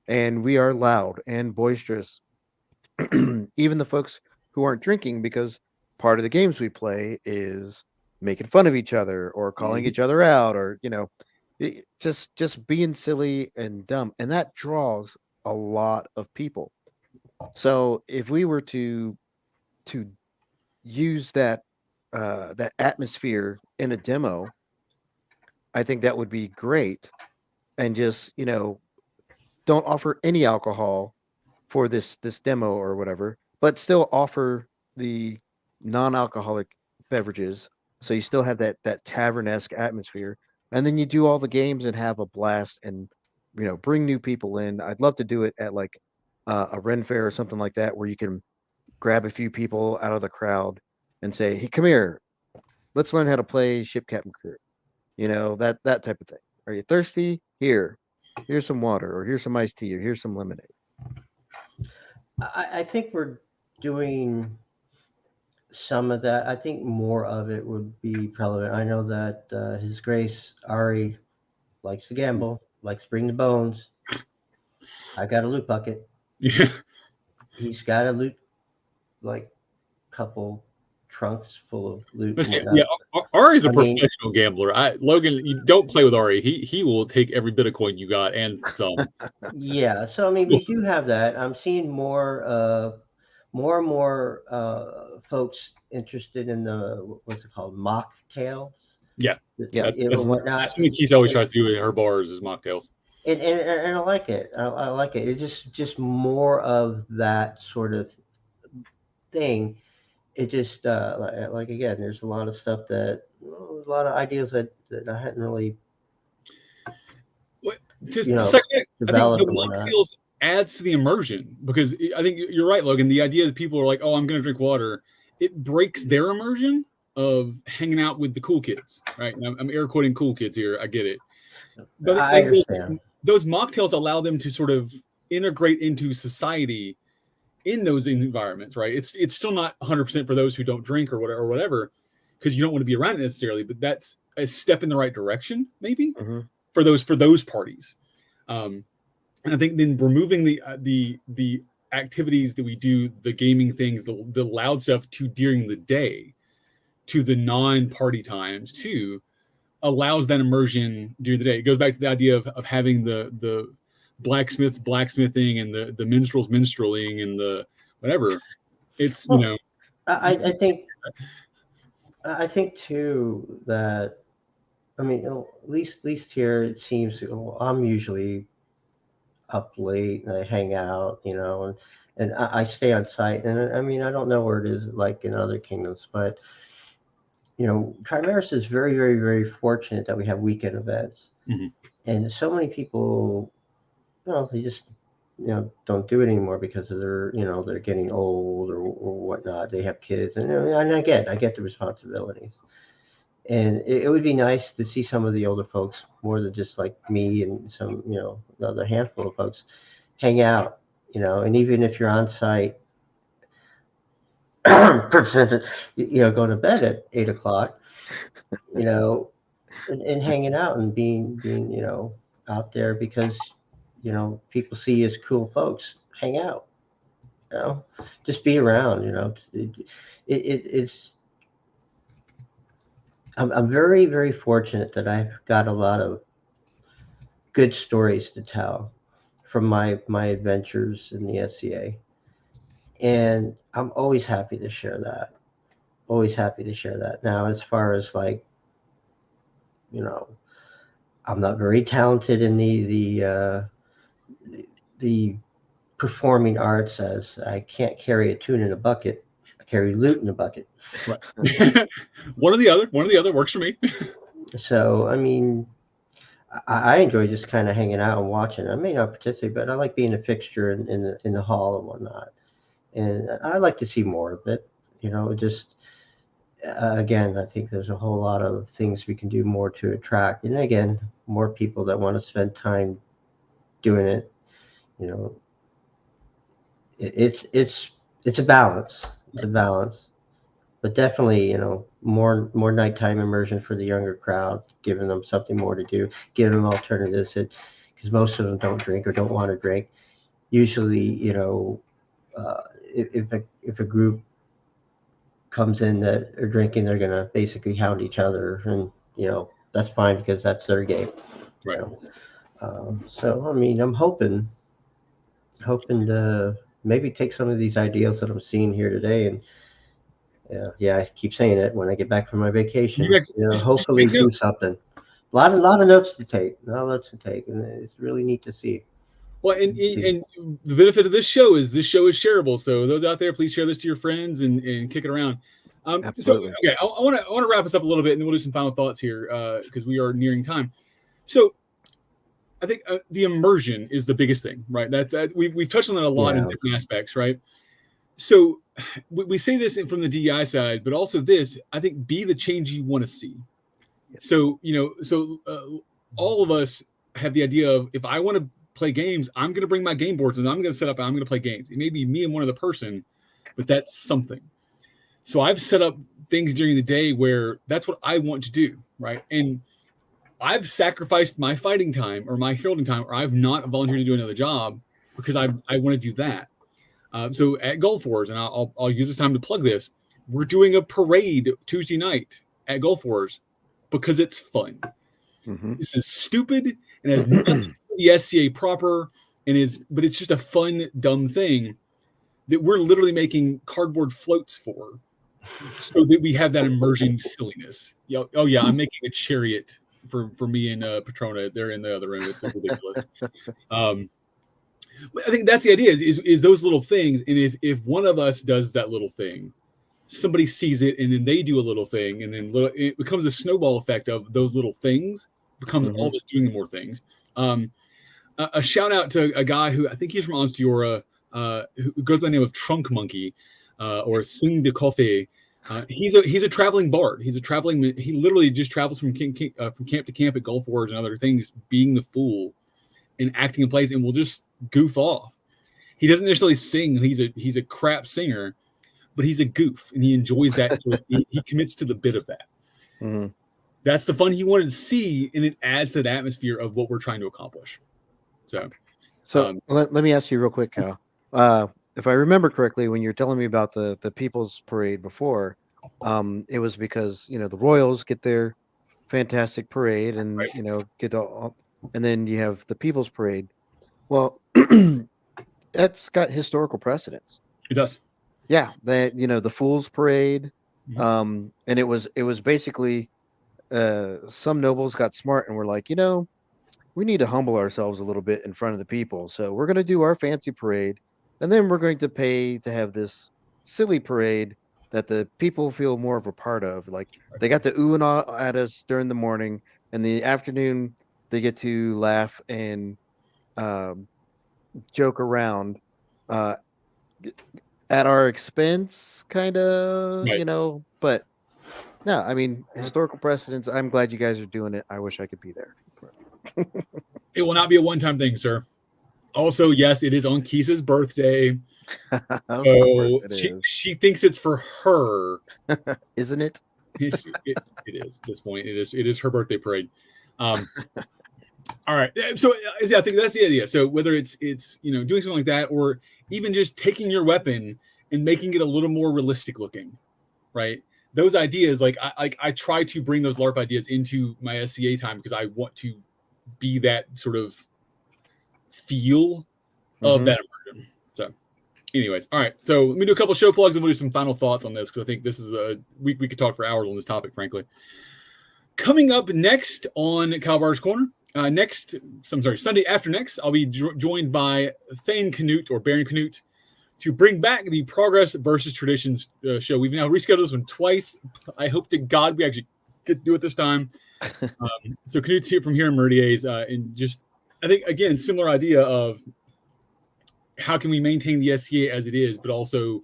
And we are loud and boisterous. Even the folks who aren't drinking, because part of the games we play is making fun of each other or calling each other out, or just being silly and dumb, and that draws a lot of people. So if we were to use that atmosphere in a demo, I think that would be great. And just, don't offer any alcohol for this demo or whatever, but still offer the non-alcoholic beverages, so you still have that tavern-esque atmosphere, and then you do all the games and have a blast, and bring new people in. I'd love to do it at like a Ren Fair or something like that, where you can grab a few people out of the crowd and say, "Hey, come here, let's learn how to play Ship Captain Crew." That type of thing. Are you thirsty? Here's some water, or here's some iced tea, or here's some lemonade. I think we're doing some of that. I think more of it would be relevant. I know that His Grace Ari likes to gamble, likes to bring the bones. I got a loot bucket. Yeah. He's got a loot, like, couple trunks full of loot. Yeah, Ari's a professional gambler. Logan, you don't play with Ari. He will take every bit of coin you got and some. Yeah, so I mean, we do have that. I'm seeing more and more folks interested in the, what's it called, mocktails. Yeah, that's whatnot. something Keith always tries to do in her bars is mocktails. And I like it. I like it. It's just more of that sort of thing. It just like again, there's a lot of stuff a lot of ideas that I hadn't really. Just a second, I think the mocktails adds to the immersion, because I think you're right, Logan. The idea that people are like, "Oh, I'm going to drink water," it breaks their immersion of hanging out with the cool kids, right? I'm air quoting cool kids here. I get it, but I understand. Those mocktails allow them to sort of integrate into society in those environments, right? It's still not 100% for those who don't drink or whatever, because you don't want to be around it necessarily. But that's a step in the right direction, maybe. Mm-hmm. For those parties, and I think then removing the activities that we do, the gaming things, the loud stuff, to during the day, to the non-party times too, allows that immersion during the day. It goes back to the idea of having the blacksmiths blacksmithing and the minstrels minstreling and the whatever. It's I think too that. I mean, at least here it seems. I'm usually up late and I hang out, and I stay on site. And I mean, I don't know where it is like in other kingdoms, but Trimaris is very, very, very fortunate that we have weekend events, and so many people, they just don't do it anymore because of they're getting old or whatnot. They have kids, and I get the responsibilities. And it would be nice to see some of the older folks, more than just like me and some, another handful of folks, hang out, and even if you're on site, going to bed at 8:00, and hanging out and being, out there because, people see you as cool folks, hang out, just be around, it's. I'm very, very fortunate that I've got a lot of good stories to tell from my adventures in the SCA, and I'm always happy to share that. Always happy to share that. Now, as far as like, I'm not very talented in the performing arts, as I can't carry a tune in a bucket. Carry loot in a bucket. Right. One or the other works for me. So, I mean, I enjoy just kind of hanging out and watching. I may not participate, but I like being a fixture in the hall and whatnot. And I like to see more of it. Just again, I think there's a whole lot of things we can do more to attract. And again, more people that want to spend time doing it. It's a balance. It's a balance, but definitely, more nighttime immersion for the younger crowd, giving them something more to do, giving them alternatives, because most of them don't drink or don't want to drink. Usually, if a group comes in that are drinking, they're gonna basically hound each other, and that's fine because that's their game. Right. So I mean, I'm hoping to maybe take some of these ideas that I'm seeing here today, and I keep saying it, when I get back from my vacation, hopefully do something. lot of notes to take. A lot of notes to take, and it's really neat to see. Well, and the benefit of this show is shareable. So those out there, please share this to your friends and kick it around. Absolutely. So okay, I want to wrap us up a little bit, and then we'll do some final thoughts here because we are nearing time. So I think the immersion is the biggest thing, right? We've touched on that a lot in different aspects, right? So we say this from the DEI side, but also this, I think, be the change you want to see. So, all of us have the idea of, if I want to play games, I'm going to bring my game boards and I'm going to set up and I'm going to play games. It may be me and one other person, but that's something. So I've set up things during the day where that's what I want to do, right? And I've sacrificed my fighting time or my heralding time, or I've not volunteered to do another job because I want to do that. So at Gulf Wars, and I'll use this time to plug this, we're doing a parade Tuesday night at Gulf Wars because it's fun. Mm-hmm. This is stupid and has nothing to do with the SCA proper, but it's just a fun, dumb thing that we're literally making cardboard floats for, so that we have that immersion silliness. Oh yeah, I'm making a chariot for me and Patrona. They're in the other room. It's ridiculous. I think that's the idea is those little things. And if one of us does that little thing, somebody sees it and then they do a little thing, and then it becomes a snowball effect of those little things becomes all of us doing more things. A shout out to a guy who I think he's from Onstiora, who goes by the name of Trunk Monkey, or Sing de Koffee. He's a traveling bard. He literally just travels from camp to camp at Gulf Wars and other things, being the fool and acting in plays, and will just goof off. He doesn't necessarily sing. He's a crap singer, but he's a goof, and he enjoys that. So he commits to the bit of that. Mm-hmm. That's the fun he wanted to see, and it adds to the atmosphere of what we're trying to accomplish. So let me ask you real quick, Kal. If I remember correctly, when you're telling me about the People's Parade before, it was because the Royals get their fantastic parade, and get all, and then you have the People's Parade. Well, that's got historical precedence. It does. Yeah, the Fool's Parade, and it was basically some nobles got smart and were like, we need to humble ourselves a little bit in front of the people, so we're going to do our fancy parade, and then we're going to pay to have this silly parade that the people feel more of a part of. Like, they got to ooh and ah at us during the morning, and the afternoon they get to laugh and joke around at our expense, kind of, right. But no, I mean, historical precedents. I'm glad you guys are doing it. I wish I could be there. It will not be a one-time thing, sir. Also, yes, it is on Kisa's birthday. So she thinks it's for her, isn't it? It is. At this point, it is her birthday parade. All right. So I think that's the idea. So whether it's doing something like that, or even just taking your weapon and making it a little more realistic looking, right? Those ideas, I try to bring those LARP ideas into my SCA time because I want to be that sort of feel of that immersion. So anyways, all right. So let me do a couple show plugs and we'll do some final thoughts on this, because I think this is we could talk for hours on this topic, frankly. Coming up next on Kal-bardr's Corner, Sunday after next, I'll be joined by Thane Canute, or Baron Canute, to bring back the Progress versus Traditions show. We've now rescheduled this one twice. I hope to God we actually get to do it this time. So Canute's here in Merdier's, and just, I think, again, similar idea of how can we maintain the SCA as it is, but also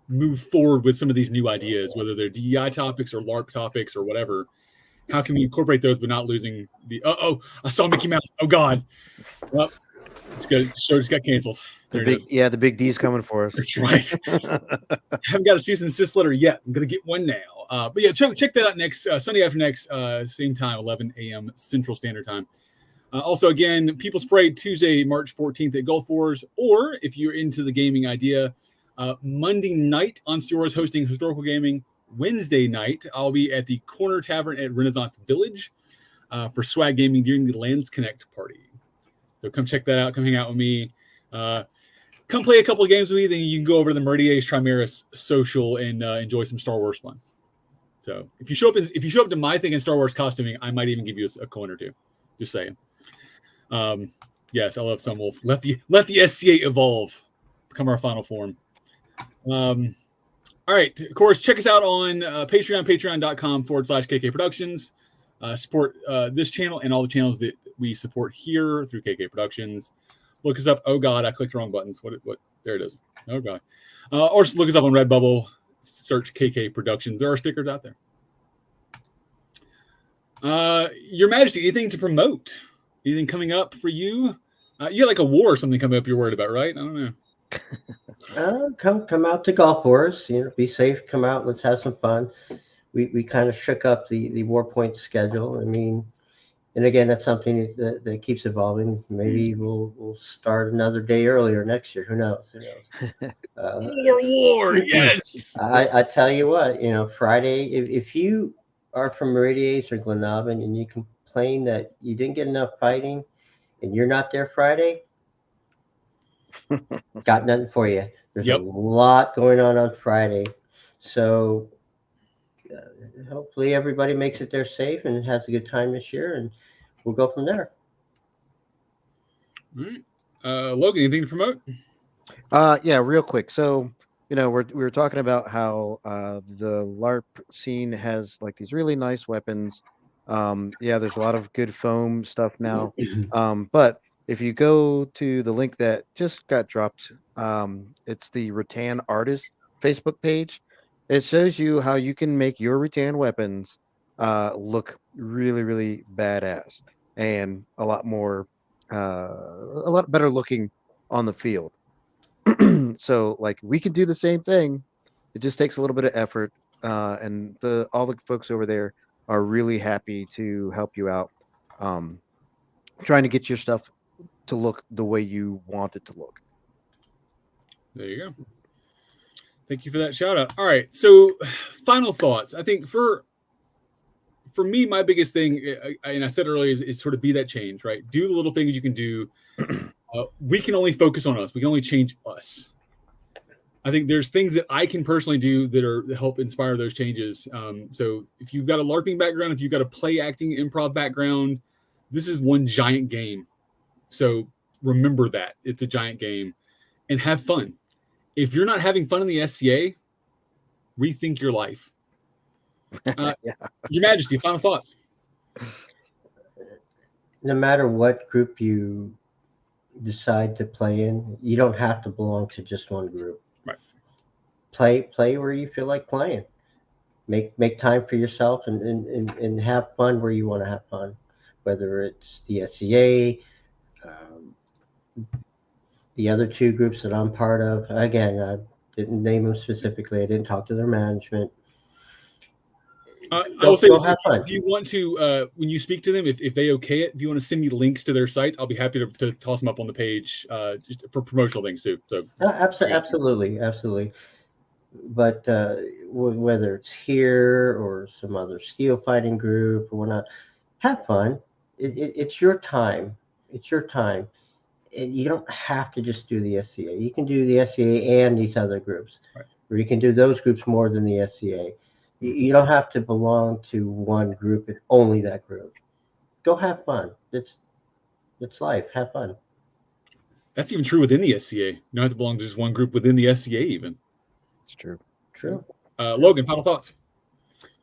move forward with some of these new ideas, whether they're DEI topics or LARP topics or whatever. How can we incorporate those but not losing the... I saw Mickey Mouse. Oh, God. Well, it's good. The show just got canceled. The big D's coming for us. That's right. I haven't got a cease and desist letter yet. I'm going to get one now. But yeah, check that out next Sunday after next, same time, 11 a.m. Central Standard Time. Also, again, People's Parade Tuesday, March 14th at Gulf Wars. Or if you're into the gaming idea, Monday night, Onstiora is hosting Historical Gaming. Wednesday night, I'll be at the Corner Tavern at Renaissance Village for swag gaming during the Lands Connect party. So come check that out. Come hang out with me. Come play a couple of games with me. Then you can go over to the Merdier's Trimaris social and enjoy some Star Wars fun. So if you show up to my thing in Star Wars costuming, I might even give you a coin or two. Just saying. Yes, I love Sun Wolf. Let the SCA evolve, become our final form. All right, of course, check us out on Patreon, patreon.com/KK Productions. Support this channel and all the channels that we support here through KK Productions. Look us up. Oh God, I clicked the wrong buttons. What? There it is. Oh God. Or just look us up on Redbubble. Search KK Productions. There are stickers out there. Your Majesty, anything to promote? Anything coming up for you? You got like a war or something coming up you're worried about, right? I don't know. Come out to Golf Wars. Be safe. Come out. Let's have some fun. We kind of shook up the War Point schedule. I mean, and again, that's something that keeps evolving. Maybe we'll start another day earlier next year. Who knows? More war, yes. I tell you what, Friday. If you are from Meridiace or Glenavon and you complain that you didn't get enough fighting, and you're not there Friday, got nothing for you. There's a lot going on Friday. So hopefully everybody makes it there safe and has a good time this year, and we'll go from there. All right. Logan, anything to promote? Yeah, real quick. So, we were talking about how the LARP scene has like these really nice weapons. Yeah, there's a lot of good foam stuff now. But if you go to the link that just got dropped, it's the Rattan Artist Facebook page. It shows you how you can make your rattan weapons look really, really badass and a lot better looking on the field. So, like, we can do the same thing. It just takes a little bit of effort, and all the folks over there are really happy to help you out, trying to get your stuff to look the way you want it to look. There you go. Thank you for that shout out. All right, so final thoughts. I think for me, my biggest thing, and I said earlier, is sort of be that change, right? Do the little things you can do. We can only focus on us. We can only change us. I think there's things that I can personally do that help inspire those changes. So if you've got a LARPing background, if you've got a play acting improv background, this is one giant game. So remember that it's a giant game and have fun. If you're not having fun in the SCA, rethink your life. Your Majesty, final thoughts. No matter what group you decide to play in, you don't have to belong to just one group. Right. Play where you feel like playing. Make time for yourself and have fun where you want to have fun. Whether it's the SCA, the other two groups that I'm part of. Again, I didn't name them specifically. I didn't talk to their management. I will say this, if you want to, when you speak to them, if they okay it, if you want to send me links to their sites, I'll be happy to toss them up on the page just for promotional things too. So absolutely. But whether it's here or some other steel fighting group or whatnot, have fun. It's your time. It's your time. And you don't have to just do the SCA. You can do the SCA and these other groups, right? Or you can do those groups more than the SCA. You don't have to belong to one group and only that group. Go have fun. It's life. Have fun. That's even true within the SCA. You don't have to belong to just one group within the SCA even. It's true. Logan, final thoughts.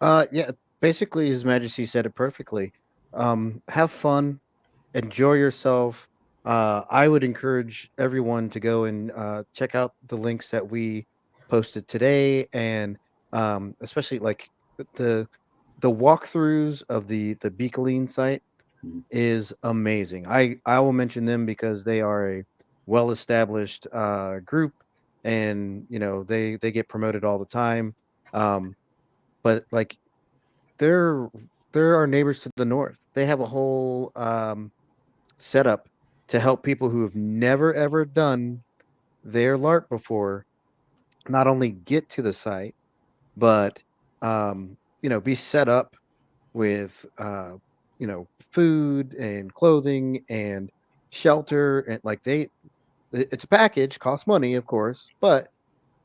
Yeah, basically His Majesty said it perfectly. Have fun, enjoy yourself. I would encourage everyone to go and check out the links that we posted today, and especially like the walkthroughs of the Beacoline site is amazing. I will mention them because they are a well-established group, and they get promoted all the time. But like they're our neighbors to the north. They have a whole setup to help people who have never ever done their LARP before not only get to the site, but be set up with food and clothing and shelter, and like it's a package, costs money, of course, but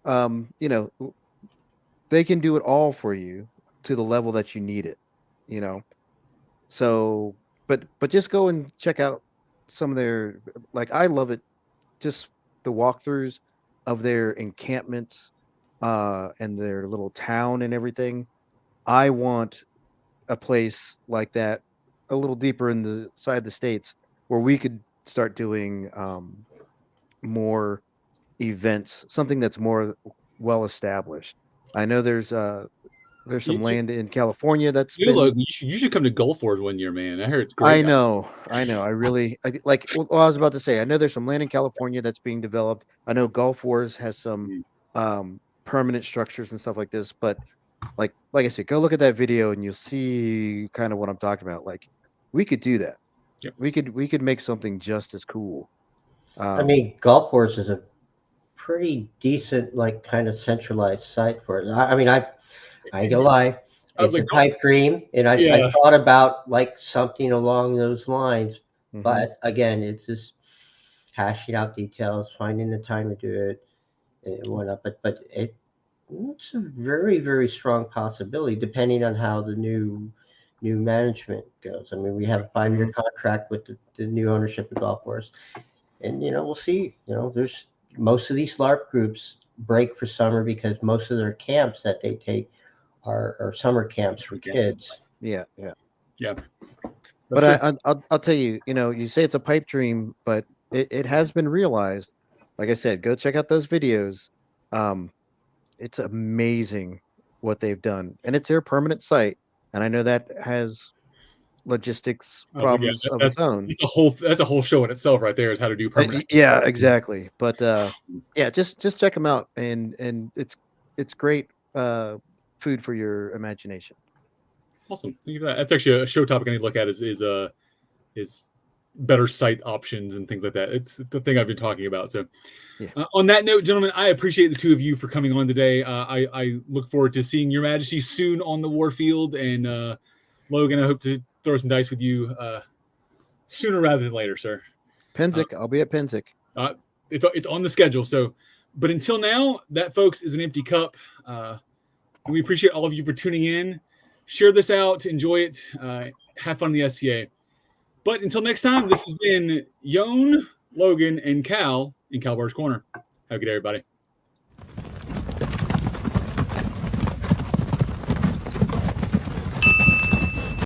they can do it all for you to the level that you need it, you know. So, but just go and check out some of their, like, I love it, just the walkthroughs of their encampments, and their little town and everything. I want a place like that a little deeper in the side of the states where we could start doing more events, something that's more well established. I know there's You, some land in California that's you, been. Logan, you should come to Gulf Wars one year, man. I heard it's I great. know, I know. I really like. Well, I was about to say, I know there's some land in California that's being developed. I know Gulf Wars has some permanent structures and stuff like this. But like I said, go look at that video and you'll see kind of what I'm talking about. Like, we could do that. Yep. We could make something just as cool. I mean, Golf Course is a pretty decent, like, kind of centralized site for it. I mean, I ain't gonna lie, I was it's like, a pipe dream, and I yeah. thought about like something along those lines, Mhm. but again, it's just hashing out details, finding the time to do it, and whatnot. But it's a very, very strong possibility, depending on how the new management goes. I mean, we have a 5-year contract with the new ownership of Golf Course, and we'll see. There's most of these LARP groups break for summer because most of their camps that they take are summer camps for kids. Yeah. Yeah. But I'll tell you, you say it's a pipe dream, but it has been realized. Like I said, go check out those videos. It's amazing what they've done, and it's their permanent site. And I know that has logistics problems of its own. That's a whole show in itself, right there. Is how to do permanent. Yeah, exactly. But yeah, just check them out, and it's great food for your imagination. Awesome. Thank you for that. That's actually a show topic I need to look at. Is better site options and things like that. It's the thing I've been talking about. So, Yeah. On that note, gentlemen, I appreciate the two of you for coming on today. I look forward to seeing Your Majesty soon on the warfield, and Logan, I hope to throw some dice with you sooner rather than later, sir. Penzic, I'll be at Penzic. It's on the schedule. So, but until now, that, folks, is an empty cup. We appreciate all of you for tuning in. Share this out, enjoy it, have fun in the SCA. But until next time, this has been Yoan, Logan, and Cal in Kal-bardr's Corner. Have a good day, everybody.